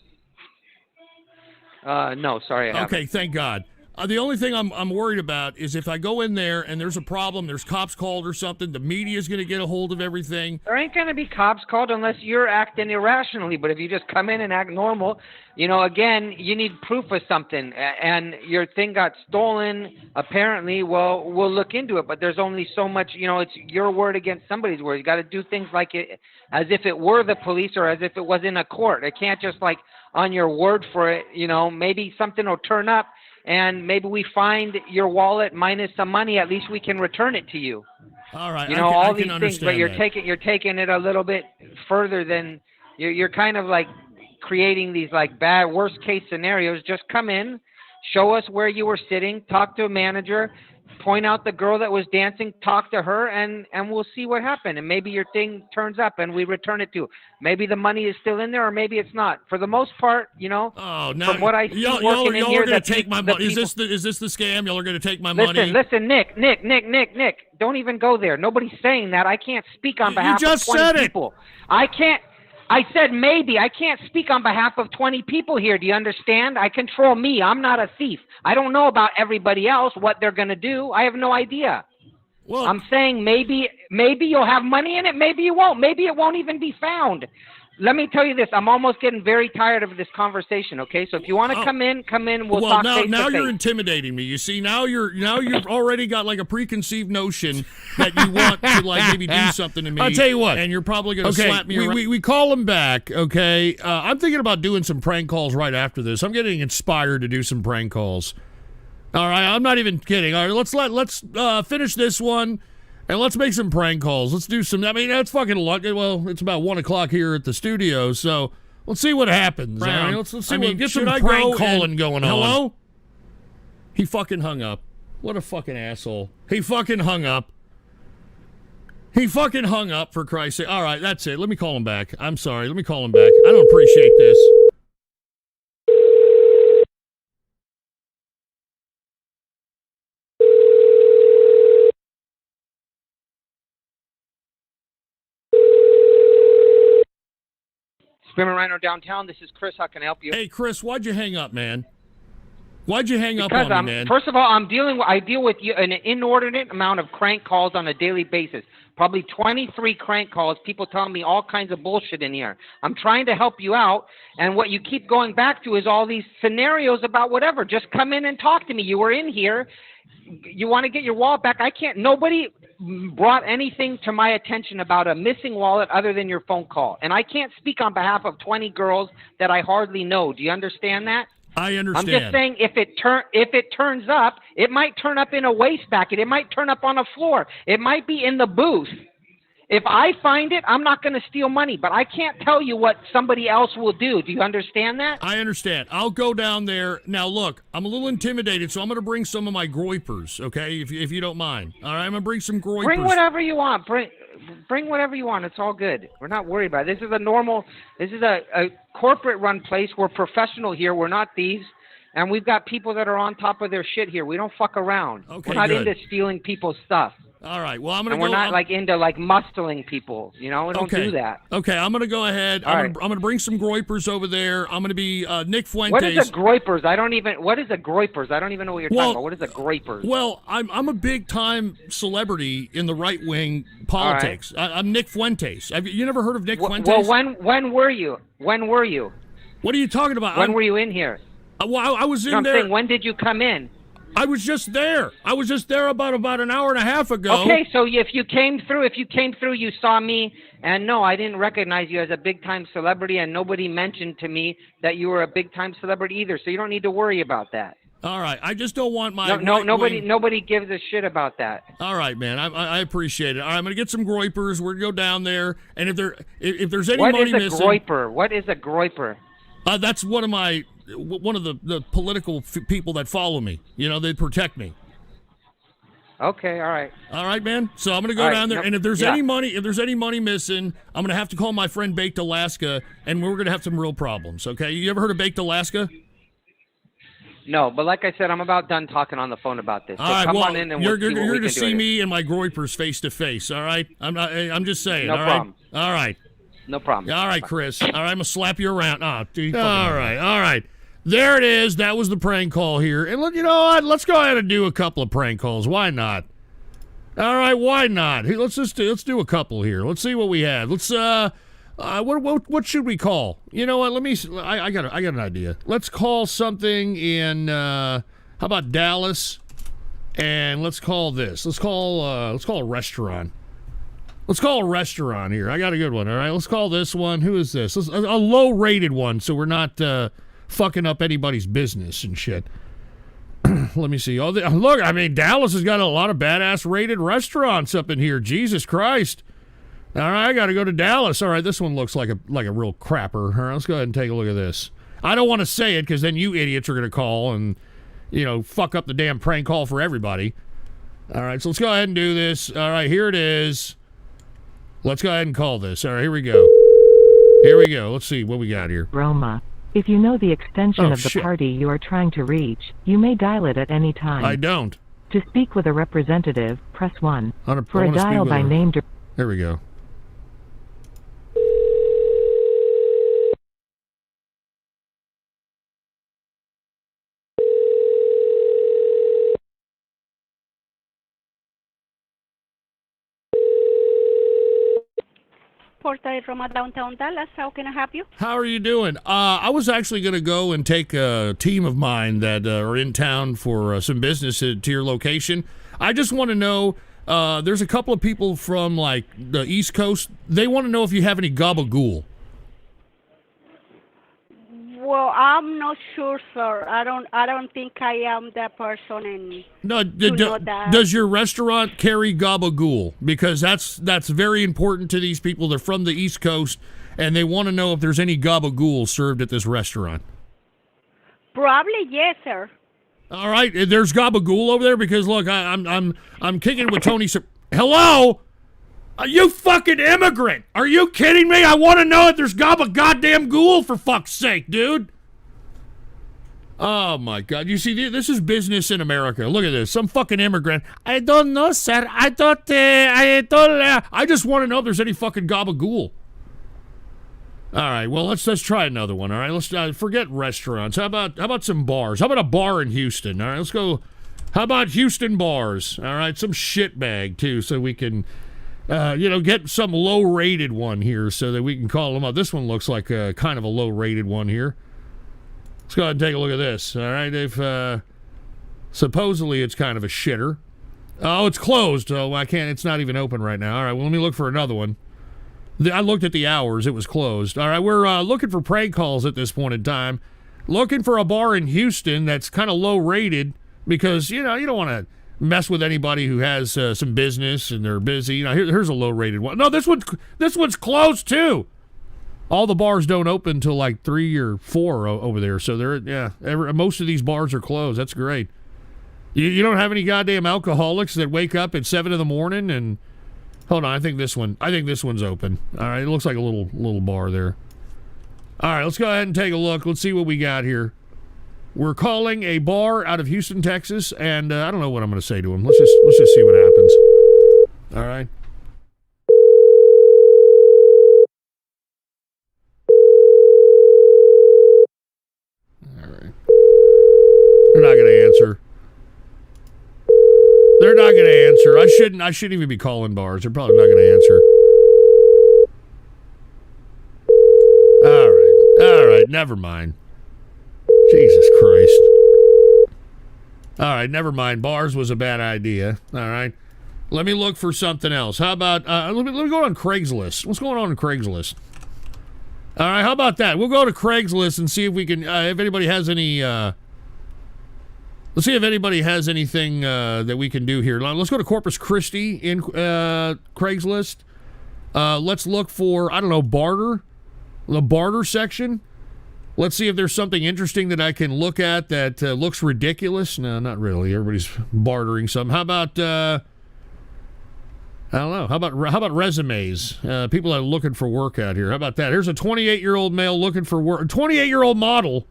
No, sorry, I Okay, haven't. thank God. The only thing I'm worried about is if I go in there and there's a problem, there's cops called or something, the media's going to get a hold of everything. There ain't going to be cops called unless you're acting irrationally. But if you just come in and act normal, again, you need proof of something. And your thing got stolen, apparently, well, we'll look into it. But there's only so much, it's your word against somebody's word. You got to do things like it as if it were the police or as if it was in a court. It can't just like on your word for it, maybe something will turn up. And maybe we find your wallet minus some money. At least we can return it to you. All right, All I these can things, but understand you're taking it a little bit further than you're kind of like creating these like bad worst case scenarios. Just come in, show us where you were sitting, talk to a manager, point out the girl that was dancing, talk to her, and we'll see what happened. And maybe your thing turns up and we return it to you. Maybe the money is still in there, or maybe it's not. For the most part, Oh, now from what I see y'all working in are here, going to take my money. people, Is this the scam? Y'all are going to take my money? Listen, Nick. Don't even go there. Nobody's saying that. I can't speak on behalf just of 20 said it. people. I can't. I said maybe. I can't speak on behalf of 20 people here. Do you understand? I control me. I'm not a thief. I don't know about everybody else, what they're going to do. I have no idea. Well, I'm saying maybe you'll have money in it. Maybe you won't. Maybe it won't even be found. Let me tell you this. I'm almost getting very tired of this conversation, okay? So if you want to come in. We'll talk face to face. Now you're intimidating me. You see, now you've already got like a preconceived notion that you want to like maybe do something to me. I'll tell you what. And you're probably going to slap me around. We call him back, okay? I'm thinking about doing some prank calls right after this. I'm getting inspired to do some prank calls. All right, I'm not even kidding. All right, let's finish this one. And let's make some prank calls. Let's do some. I mean, that's fucking lucky. Well, it's about 1 o'clock here at the studio, so let's see what happens. All right, let's see. Get some prank calling going on. Hello? He fucking hung up. What a fucking asshole. He fucking hung up. For Christ's sake. All right, that's it. Let me call him back. I'm sorry. Let me call him back. I don't appreciate this. Spearman Rhino downtown. This is Chris. How can I help you? Hey, Chris, why'd you hang up, man? Why'd you hang up Because on me, man? first of all, I deal with you an inordinate amount of crank calls on a daily basis. Probably 23 crank calls. People telling me all kinds of bullshit in here. I'm trying to help you out, and what you keep going back to is all these scenarios about whatever. Just come in and talk to me. You were in here. You want to get your wallet back? I can't. Nobody brought anything to my attention about a missing wallet other than your phone call, and I can't speak on behalf of 20 girls that I hardly know. Do you understand that? I understand. I'm just saying if it turns up, it might turn up in a wastebasket. It might turn up on a floor. It might be in the booth. If I find it, I'm not going to steal money, but I can't tell you what somebody else will do. Do you understand that? I understand. I'll go down there. Now, look, I'm a little intimidated, so I'm going to bring some of my groypers, okay, if you don't mind. All right, I'm going to bring some groypers. Bring whatever you want. Bring whatever you want. It's all good. We're not worried about it. This is a corporate-run place. We're professional here. We're not thieves. And we've got people that are on top of their shit here. We don't fuck around. Okay, we're not good. into stealing people's stuff. All right. Well, I'm going to And go. we're not like into like muscling people. We don't do that. Okay, I'm going to go ahead. I'm going to bring some groypers over there. I'm going to be Nick Fuentes. What is a groypers? What is a groypers? I don't even know what you're talking about. What is a groypers? Well, I'm a big time celebrity in the right wing politics. Right. I'm Nick Fuentes. You never heard of Nick Fuentes? Well, when were you? When were you? What are you talking about? When were you in here? Well, I was in I'm there. saying, when did you come in? I was just there. I was just there about an hour and a half ago. Okay, so if you came through, you saw me, and no, I didn't recognize you as a big-time celebrity, and nobody mentioned to me that you were a big-time celebrity either, so you don't need to worry about that. All right, I just don't want my nobody gives a shit about that. All right, man, I appreciate it. All right, I'm gonna get some groypers. We're gonna go down there, and if there's any money missing, What is a groyper? That's one of the political people that follow me. They protect me. Okay, all right. All right, man. So I'm gonna go down there, and if there's any money missing, I'm gonna have to call my friend Baked Alaska, and we're gonna have some real problems. Okay, you ever heard of Baked Alaska? No, but like I said, I'm about done talking on the phone about this. So All right, come well, on in and you're we'll see what we to can see do. me and my groypers face to face. All right, I'm just saying. No all right? problem. All right. No problem. All right, Chris. All right, I'm gonna slap you around. Oh, dude. All right. There it is. That was the prank call here. And look, you know what? Let's go ahead and do a couple of prank calls. Why not? All right, why not? Hey, let's do a couple here. Let's see what we have. Let's what should we call? You know what? I got an idea. Let's call something in how about Dallas? And let's call this. Let's call a restaurant. Let's call a restaurant here. I got a good one. All right, let's call this one. Who is this? A low-rated one, so we're not fucking up anybody's business and shit. Let me see. Oh, look, I mean, Dallas has got a lot of badass rated restaurants up in here. Jesus Christ. All right, I got to go to Dallas. All right, this one looks like a real crapper. All right, let's go ahead and take a look at this. I don't want to say it because then you idiots are going to call and, fuck up the damn prank call for everybody. All right, so let's go ahead and do this. All right, here it is. Let's go ahead and call this. All right, here we go. Let's see what we got here. Roma. If you know the extension of the shit. party you are trying to reach, you may dial it at any time. I don't. To speak with a representative, press 1. For For a dial by name... There we go. Porta Roma, downtown Dallas. How can I help you? How are you doing? I was actually going to go and take a team of mine that are in town for some business to your location. I just want to know, there's a couple of people from, like, the East Coast. They want to know if you have any gabagool. Well, I'm not sure, sir. I don't think I am that person. And No, know that. does your restaurant carry gabagool? Because that's very important to these people. They're from the East Coast, and they want to know if there's any gabagool served at this restaurant. Probably yes, sir. All right, there's gabagool over there because look, I'm kicking it with Tony. Hello, are you fucking immigrant? Are you kidding me? I want to know if there's goddamn ghoul for fuck's sake, dude. Oh my God! You see, this is business in America. Look at this. Some fucking immigrant. I don't know, sir. I just want to know if there's any fucking gabagool. All right, well let's try another one. All right, let's forget restaurants. How about some bars? How about a bar in Houston? All right, let's go. How about Houston bars? All right, some shitbag too, so we can, get some low-rated one here, so that we can call them up. This one looks like a kind of a low-rated one here. Let's go ahead and take a look at this. All right, they've supposedly it's kind of a shitter. Oh, it's closed. Oh, I can't. It's not even open right now. All right, well let me look for another one. I looked at the hours. It was closed. All right, we're looking for prank calls at this point in time. Looking for a bar in Houston that's kind of low-rated because, you don't want to mess with anybody who has some business and they're busy. Here's a low-rated one. No, this one's closed, too. All the bars don't open until like 3 or 4 over there. So most of these bars are closed. That's great. You don't have any goddamn alcoholics that wake up at 7 in the morning and... Hold on, I think this one's open. All right, it looks like a little bar there. All right, let's go ahead and take a look. Let's see what we got here. We're calling a bar out of Houston, Texas, and I don't know what I'm going to say to him. Let's just see what happens. All right. All right. They're not going to answer. They're not going to answer. I shouldn't even be calling bars. They're probably not going to answer. All right, never mind. Jesus Christ. All right, never mind. Bars was a bad idea. All right. Let me look for something else. How about, let me go on Craigslist. What's going on Craigslist? All right, how about that? We'll go to Craigslist and see if we can, if anybody has any, let's see if anybody has anything that we can do here. Let's go to Corpus Christi in Craigslist. Let's look for, I don't know, barter. The barter section. Let's see if there's something interesting that I can look at that looks ridiculous. No, not really. Everybody's bartering something. How about, I don't know. How about resumes? People that are looking for work out here. How about that? Here's a 28-year-old male looking for work. 28-year-old model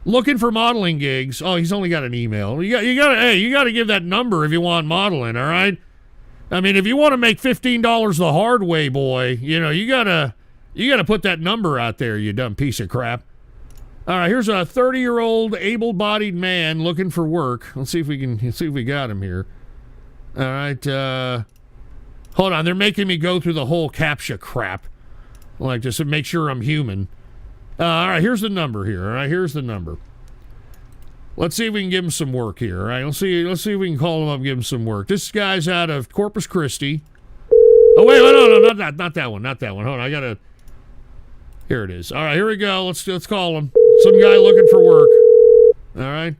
Looking for modeling gigs. Oh, he's only got an email. You got to give that number if you want modeling, all right? I mean, if you want to make $15 the hard way, boy, you gotta put that number out there, you dumb piece of crap. All right, here's a 30-year-old able-bodied man looking for work. Let's see if we got him here. All right, hold on. They're making me go through the whole CAPTCHA crap, like just to make sure I'm human. All right, here's the number here. All right, here's the number. Let's see if we can give him some work here. All right, let's see if we can call him up and give him some work. This guy's out of Corpus Christi. Oh wait, no, not that one. Hold on, I gotta. Here it is. All right, here we go. Let's call him. Some guy looking for work. All right.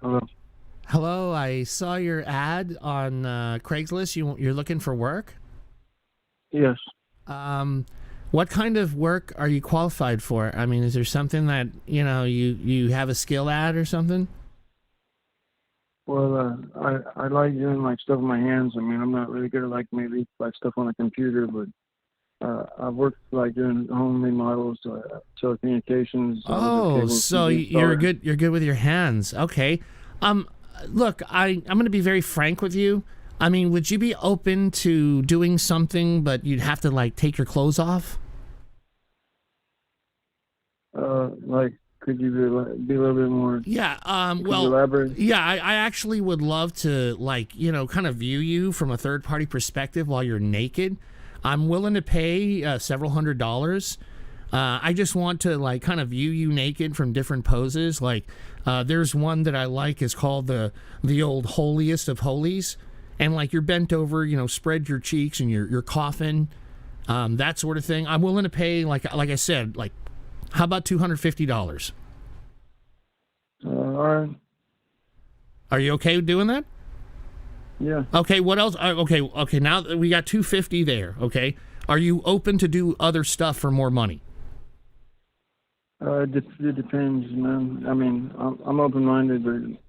Hello. Hello, I saw your ad on Craigslist. You're looking for work? Yes. What kind of work are you qualified for? I mean, is there something that, you have a skill at or something? Well, I like doing like stuff with my hands. I mean, I'm not really good at like maybe like stuff on a computer, but I've worked like doing home remodels, telecommunications. Oh, so you're good. You're good with your hands. Okay. Look, I'm going to be very frank with you. I mean, would you be open to doing something, but you'd have to like take your clothes off? Like, could you be a little bit more? Yeah. Well, elaborate? Yeah, I actually would love to like, kind of view you from a third party perspective while you're naked. I'm willing to pay several $100s. I just want to like kind of view you naked from different poses. Like, there's one that I like is called the old holiest of holies, and like you're bent over, spread your cheeks and you're coughing, that sort of thing. I'm willing to pay like I said, like, how about $250? All right. Are you okay with doing that? Yeah. Okay. What else? Okay. Now that we got $250 there. Okay. Are you open to do other stuff for more money? It depends, man. I mean, I'm open-minded,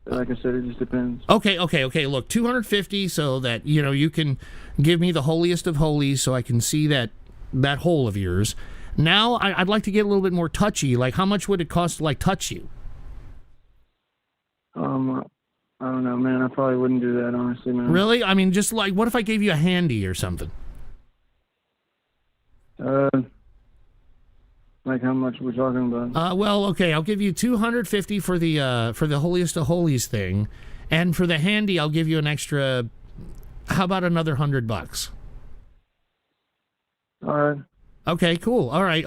but like I said, it just depends. Okay. Look, $250 so that you can give me the holiest of holies, so I can see that hole of yours. Now, I'd like to get a little bit more touchy. Like, how much would it cost to like touch you? I don't know, man. I probably wouldn't do that, honestly, man. Really? I mean, just like, what if I gave you a handy or something? Like how much we're talking about? Well, okay, I'll give you $250 for the holiest of holies thing, and for the handy, I'll give you an extra. How about another $100? All right. Okay, cool. All right.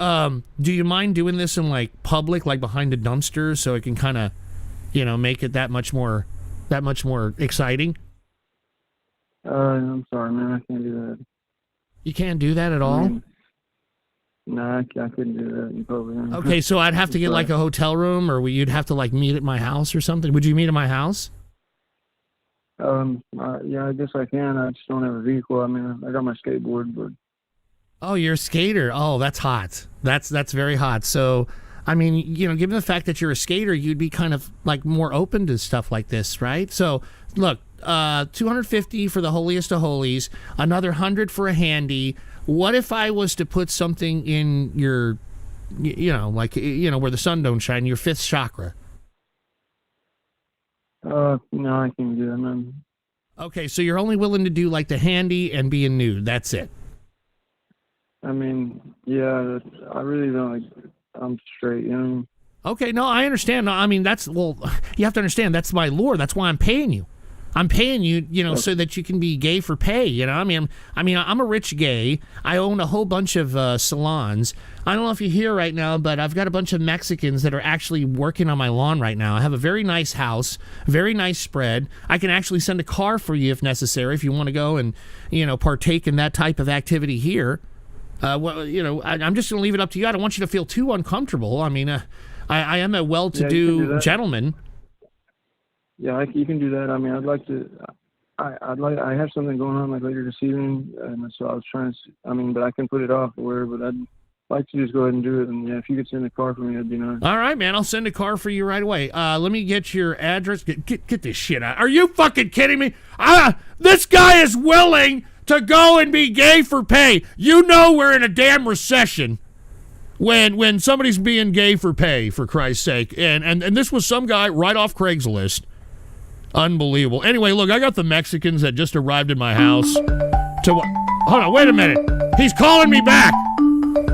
Do you mind doing this in like public, like behind a dumpster, so it can kind of, make it that much more exciting? I'm sorry, man. I can't do that. You can't do that at all? No, I couldn't do that in public. Okay, so I'd have to get like a hotel room, or you'd have to like meet at my house or something. Would you meet at my house? Yeah, I guess I can. I just don't have a vehicle. I mean, I got my skateboard, but. Oh, you're a skater. Oh, that's hot. That's very hot. So, I mean, given the fact that you're a skater, you'd be kind of like more open to stuff like this, right? So, look, $250 for the holiest of holies, another $100 for a handy. What if I was to put something in your, where the sun don't shine, your fifth chakra? No, I can't do that, man. Okay, so you're only willing to do like the handy and being nude. That's it. I mean, yeah, I really don't like. I'm straight, Okay, no, I understand. No, I mean, you have to understand, that's my lure. That's why I'm paying you. I'm paying you, so that you can be gay for pay, I mean, I'm a rich gay. I own a whole bunch of salons. I don't know if you hear right now, but I've got a bunch of Mexicans that are actually working on my lawn right now. I have a very nice house, very nice spread. I can actually send a car for you if necessary, if you want to go and, partake in that type of activity here. Well, I'm just going to leave it up to you. I don't want you to feel too uncomfortable. I mean, I am a well-to-do gentleman. Yeah, you can do that. I mean, I'd like to. I have something going on like later this evening, and so I was trying to. I mean, but I can put it off or whatever. But like to just go ahead and do it. And yeah, if you could send a car for me, that'd be nice. All right, man. I'll send a car for you right away. Let me get your address. Get this shit out. Are you fucking kidding me? This guy is willing to go and be gay for pay. You know we're in a damn recession when somebody's being gay for pay, for Christ's sake. And this was some guy right off Craigslist. Unbelievable. Anyway, look, I got the Mexicans that just arrived in my house. Hold on, wait a minute. He's calling me back.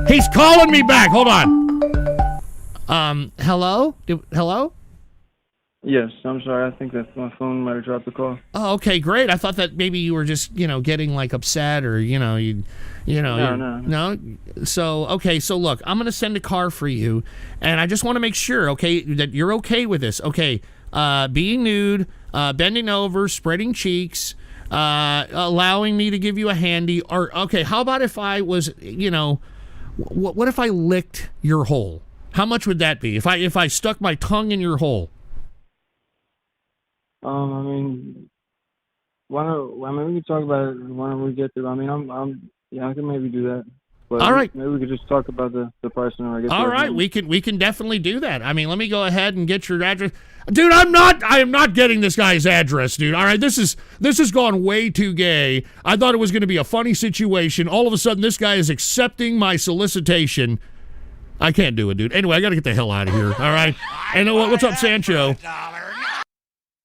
He's calling me back. Hold on. Hello? Hello? Yes, I'm sorry. I think that my phone might have dropped the call. Oh, okay, great. I thought that maybe you were just, getting like upset or, No. So, okay, so look, I'm going to send a car for you, and I just want to make sure, okay, that you're okay with this. Okay, being nude, bending over, spreading cheeks, allowing me to give you a handy, or, okay, how about if I was, what if I licked your hole? How much would that be? If I stuck my tongue in your hole? I mean, we can talk about it when we get there. I mean, I can maybe do that. But all right. Maybe we could just talk about the price and I guess. All right, we can definitely do that. I mean, let me go ahead and get your address. Dude, I am not getting this guy's address, dude. All right, this has gone way too gay. I thought it was going to be a funny situation. All of a sudden, this guy is accepting my solicitation. I can't do it, dude. Anyway, I got to get the hell out of here. All right. And what's up, Sancho?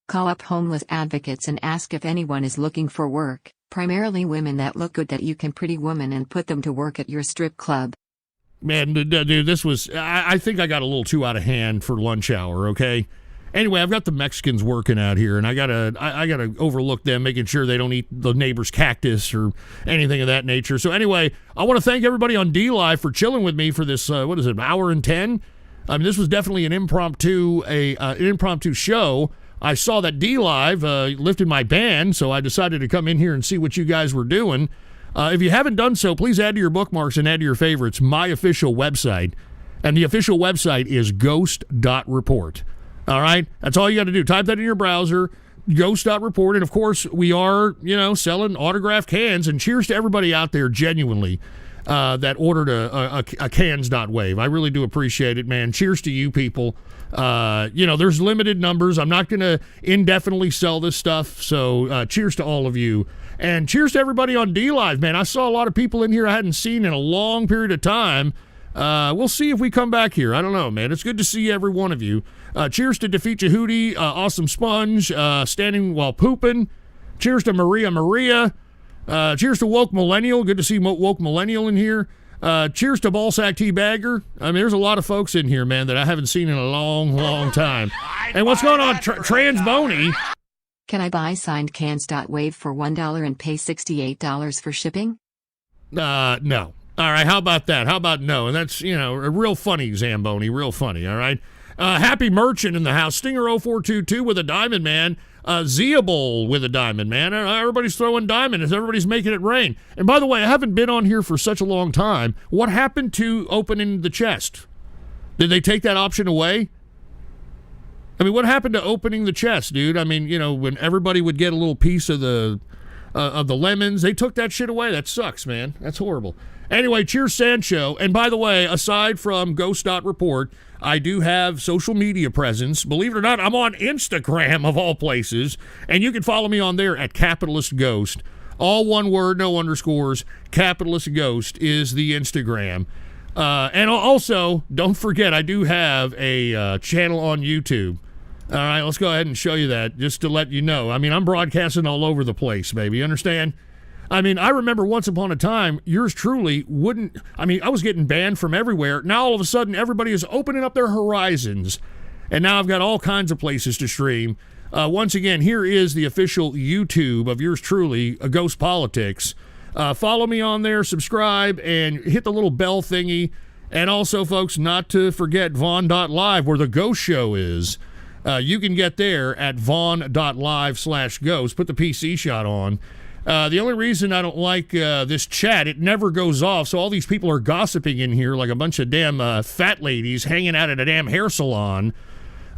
Call up homeless advocates and ask if anyone is looking for work, primarily women that look good that you can pretty woman and put them to work at your strip club. Man, dude, this was, I think I got a little too out of hand for lunch hour, okay? Anyway, I've got the Mexicans working out here, and I gotta overlook them, making sure they don't eat the neighbor's cactus or anything of that nature. So anyway, I want to thank everybody on DLive for chilling with me for this, an hour and 10? I mean, this was definitely an impromptu show. I saw that DLive lifted my ban, so I decided to come in here and see what you guys were doing. If you haven't done so, please add to your bookmarks and add to your favorites my official website. And the official website is ghost.report. All right? That's all you got to do. Type that in your browser, ghost.report. And, of course, we are, selling autographed cans. And cheers to everybody out there, genuinely, that ordered a cans.wave. I really do appreciate it, man. Cheers to you people. There's limited numbers. I'm not going to indefinitely sell this stuff. So cheers to all of you. And cheers to everybody on DLive, man. I saw a lot of people in here I hadn't seen in a long period of time. We'll see if we come back here. I don't know, man. It's good to see every one of you. Cheers to Defeat Yehudi, Awesome Sponge, Standing While Pooping. Cheers to Maria. Cheers to Woke Millennial. Good to see Woke Millennial in here. Cheers to Ballsack Teabagger. I mean, there's a lot of folks in here, man, that I haven't seen in a long, long time. And what's going on, Trans Boney? Can I buy signed cans.wave for $1 and pay $68 for shipping? No. All right, how about that? How about no? And that's, a real funny, Zamboni, real funny, all right? Happy Merchant in the house. Stinger 0422 with a diamond, man. Zeable with a diamond, man. Everybody's throwing diamonds. Everybody's making it rain. And by the way, I haven't been on here for such a long time. What happened to opening the chest? Did they take that option away? I mean, what happened to opening the chest, dude? I mean, when everybody would get a little piece of the lemons, they took that shit away. That sucks, man. That's horrible. Anyway, cheers, Sancho. And by the way, aside from Ghost.Report, I do have social media presence. Believe it or not, I'm on Instagram, of all places. And you can follow me on there at Capitalist Ghost. All one word, no underscores. Capitalist Ghost is the Instagram. And also, don't forget, I do have a channel on YouTube. All right, let's go ahead and show you that, just to let you know. I mean, I'm broadcasting all over the place, baby. You understand? I mean, I remember once upon a time, yours truly wouldn't... I mean, I was getting banned from everywhere. Now, all of a sudden, everybody is opening up their horizons. And now I've got all kinds of places to stream. Once again, here is the official YouTube of yours truly, Ghost Politics. Follow me on there, subscribe, and hit the little bell thingy. And also, folks, not to forget Vaughn.live, where the Ghost Show is. You can get there at Vaughn.live/ghost. Put the PC shot on. The only reason I don't like this chat, it never goes off, so all these people are gossiping in here like a bunch of damn fat ladies hanging out at a damn hair salon.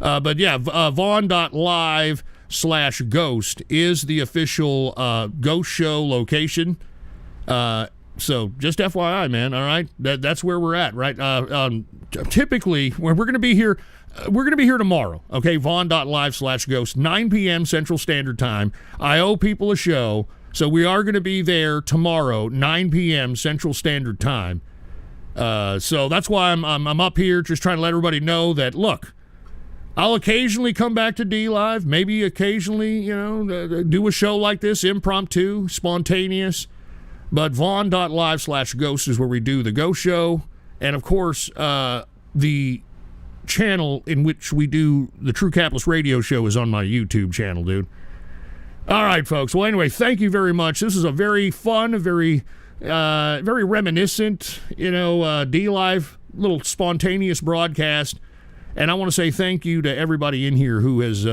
But yeah, Vaughn.live/ghost is the official Ghost Show location. So just FYI, man. All right, that's where we're at, right? Typically, we're going to be here. We're going to be here tomorrow. Okay, Vaughn.live/ghost, 9 p.m. Central Standard Time. I owe people a show, so we are going to be there tomorrow, 9 p.m. Central Standard Time. So that's why I'm up here, just trying to let everybody know that, look, I'll occasionally come back to DLive, maybe occasionally, do a show like this, impromptu, spontaneous. But Vaughn.live/ghost is where we do the Ghost Show. And, of course, the channel in which we do the True Capitalist Radio Show is on my YouTube channel, dude. All right, folks. Well, anyway, thank you very much. This is a very fun, very reminiscent, DLive, little spontaneous broadcast. And I want to say thank you to everybody in here who has,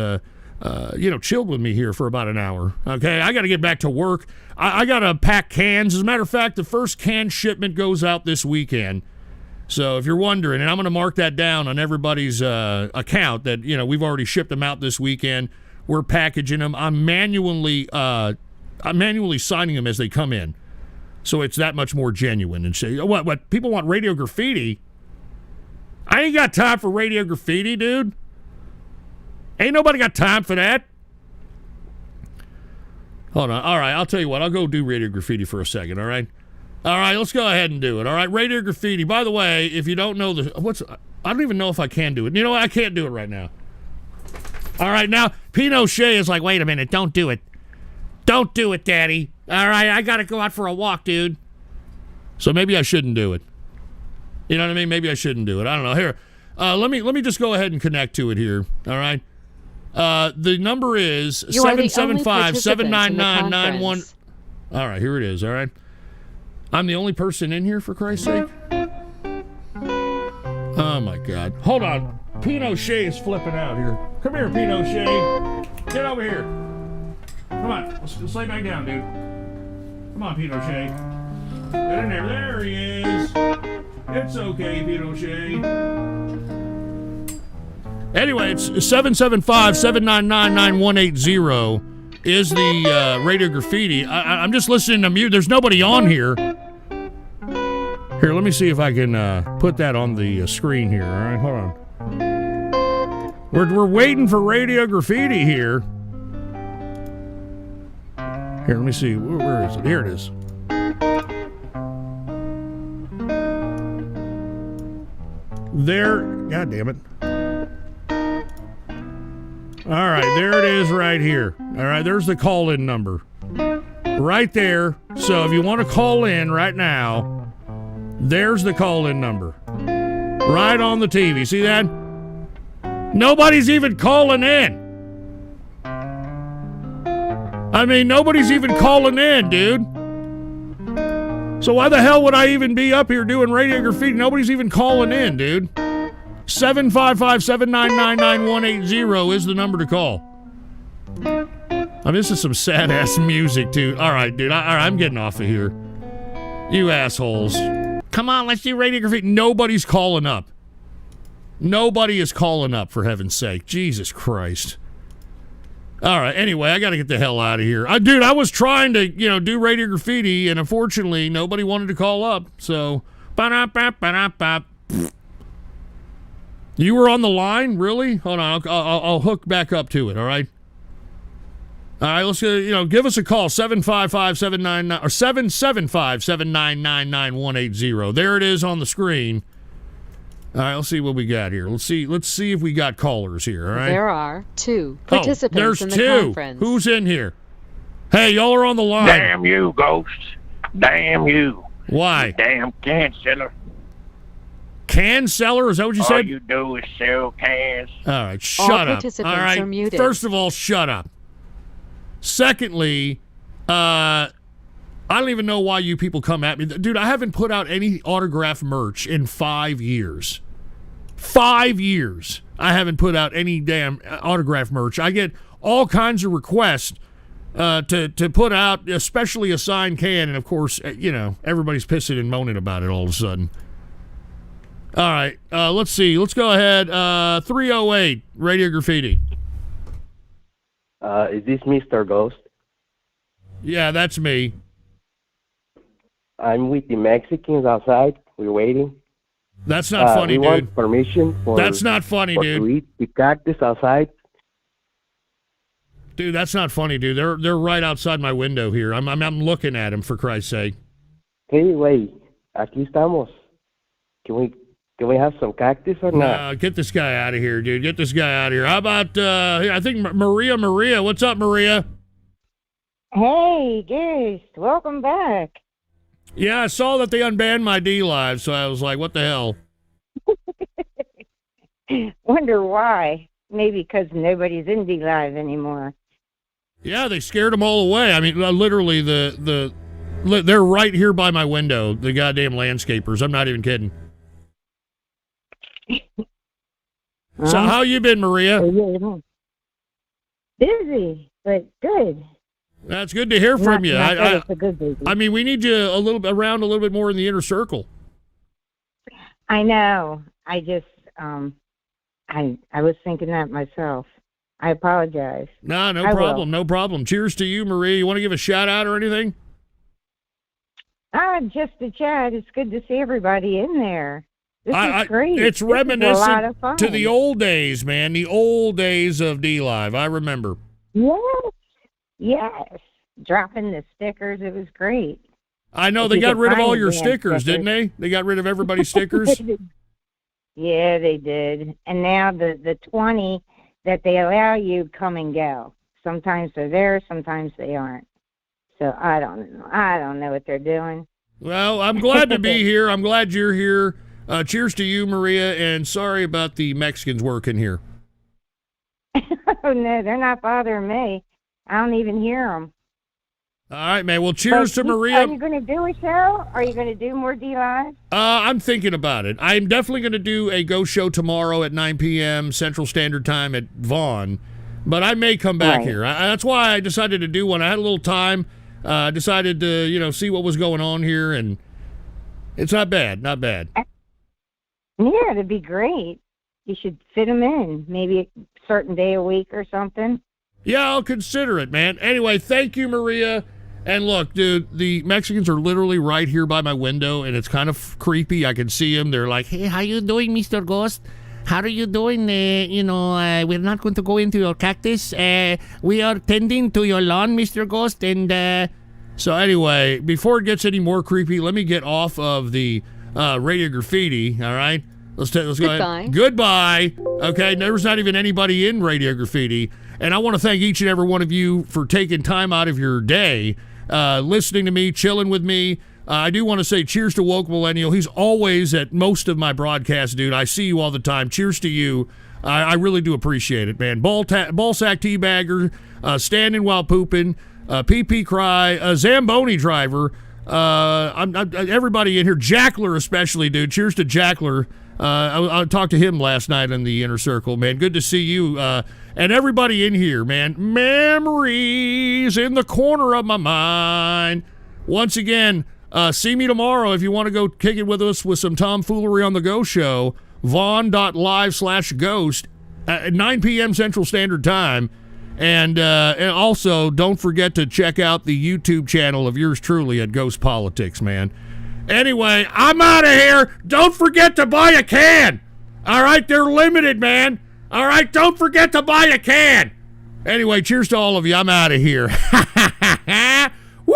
chilled with me here for about an hour. Okay, I got to get back to work. I got to pack cans. As a matter of fact, the first can shipment goes out this weekend. So if you're wondering, and I'm going to mark that down on everybody's account that, we've already shipped them out this weekend. We're packaging them. I'm manually signing them as they come in. So it's that much more genuine. And say, what people want radio graffiti? I ain't got time for radio graffiti, dude. Ain't nobody got time for that. Hold on. All right, I'll tell you what. I'll go do radio graffiti for a second, all right? All right, let's go ahead and do it, all right? Radio graffiti. By the way, if you don't know I don't even know if I can do it. You know what? I can't do it right now. All right, now, Pinochet is like, wait a minute, don't do it. Don't do it, Daddy. All right, I got to go out for a walk, dude. So maybe I shouldn't do it. You know what I mean? Maybe I shouldn't do it. I don't know. Here, let me just go ahead and connect to it here. All right. The number is 775-799-91. All right, here it is. All right. I'm the only person in here, for Christ's sake. Oh my God! Hold on. Pinochet is flipping out here. Come here, Pinochet. Get over here. Come on. Let's lay back down, dude. Come on, Pinochet. Get in there. There he is. It's okay, Pinochet. Anyway, it's 775-799-9180 is the radio graffiti. I'm just listening to mute. There's nobody on here. Here, let me see if I can put that on the screen here. All right, hold on. We're waiting for radio graffiti here. Here, let me see. Where is it? Here it is. There, God damn it. All right, there it is right here. All right, there's the call-in number. Right there. So if you want to call in right now, there's the call-in number. Right on the TV. See that? Nobody's even calling in. I mean, nobody's even calling in, dude. So why the hell would I even be up here doing radio graffiti? Nobody's even calling in, dude. 755-799-9180 is the number to call. I mean, this is some sad-ass music, too. All right, dude. I'm getting off of here. You assholes. Come on, let's do radio graffiti. Nobody's calling up. Nobody is calling up, for heaven's sake. Jesus Christ. All right, anyway, I got to get the hell out of here. Dude, I was trying to, do radio graffiti, and unfortunately, nobody wanted to call up. So, you were on the line? Really? Hold on, I'll hook back up to it, all right? All right, let's give us a call, 755-799 or 775-799-9180. There it is on the screen. All right, let's see what we got here. Let's see if we got callers here, all right? There are 2 participants in the conference. Who's in here? Hey, y'all are on the line. Damn you, Ghost. Damn you. Why? You damn can seller. Can seller? Is that what you said? All you do is sell cans. All right, shut up. Participants all right, are muted. First of all, shut up. Secondly, I don't even know why you people come at me. Dude, I haven't put out any autograph merch in 5 years. 5 years. I haven't put out any damn autograph merch. I get all kinds of requests to put out, especially a signed can, and of course, everybody's pissing and moaning about it all of a sudden. All right, let's see. Let's go ahead. 308, Radio Graffiti. Is this Mr. Ghost? Yeah, that's me. I'm with the Mexicans outside. We're waiting. That's not funny, we dude. Want permission for, that's not funny, dude. To eat the cactus outside. Dude, that's not funny, dude. They're right outside my window here. I'm looking at them, for Christ's sake. Hey, wait. Aquí estamos. Can we have some cactus or not? Get this guy out of here, dude. Get this guy out of here. How about I think Maria. What's up, Maria? Hey, Ghost. Welcome back. Yeah, I saw that they unbanned my DLive, so I was like, what the hell? Wonder why. Maybe because nobody's in DLive anymore. Yeah, they scared them all away. I mean, literally, they're right here by my window, the goddamn landscapers. I'm not even kidding. So how you been, Maria? Busy, but good. That's good to hear from you. I mean, we need you a little bit more in the inner circle. I know. I just I was thinking that myself. I apologize. No problem. No problem. Cheers to you, Maria. You want to give a shout out or anything? Just a chat. It's good to see everybody in there. This is great. It's this reminiscent is a lot of fun. to the old days, man. The old days of DLive. I remember. Yes. Dropping the stickers. It was great. I know. They got rid of all your stickers, didn't they? They got rid of everybody's stickers. Yeah, they did. And now the 20 that they allow you come and go. Sometimes they're there, sometimes they aren't. So I don't know. I don't know what they're doing. Well, I'm glad to be here. I'm glad you're here. Cheers to you, Maria, and sorry about the Mexicans working here. Oh, no, they're not bothering me. I don't even hear them. All right, man. Well, cheers to Maria. Are you going to do a show? Are you going to do more DLive? I'm thinking about it. I'm definitely going to do a ghost show tomorrow at 9 p.m. Central Standard Time at Vaughn, but I may come back here. That's why I decided to do one. I had a little time. Decided to, see what was going on here, and it's not bad. Not bad. Yeah, it'd be great. You should fit them in, maybe a certain day a week or something. Yeah, I'll consider it, man. Anyway, thank you, Maria. And look, dude, the Mexicans are literally right here by my window, and it's kind of creepy. I can see them. They're like, "Hey, how you doing, Mr. Ghost? How are you doing? We're not going to go into your cactus. We are tending to your lawn, Mr. Ghost." And so anyway, before it gets any more creepy, let me get off of the radio graffiti. All right, let's go ahead. Goodbye. Okay, there's not even anybody in radio graffiti, and I want to thank each and every one of you for taking time out of your day, listening to me, chilling with me. I do want to say cheers to Woke Millennial. He's always at most of my broadcasts, dude. I see you all the time. Cheers to you. I really do appreciate it, man. Ball sack teabagger, standing while pooping, pee cry, Zamboni driver. Everybody in here, Jackler especially, dude. Cheers to Jackler. I talked to him last night in the inner circle, man. Good to see you. And everybody in here, man. Memories in the corner of my mind. Once again, see me tomorrow if you want to go kick it with us with some tomfoolery on the Ghost Show. Vaughn.live/ghost at 9 p.m. Central Standard Time. And also, don't forget to check out the YouTube channel of yours truly at Ghost Politics, man. Anyway, I'm out of here. Don't forget to buy a can. All right, they're limited, man. All right, don't forget to buy a can. Anyway, cheers to all of you. I'm out of here.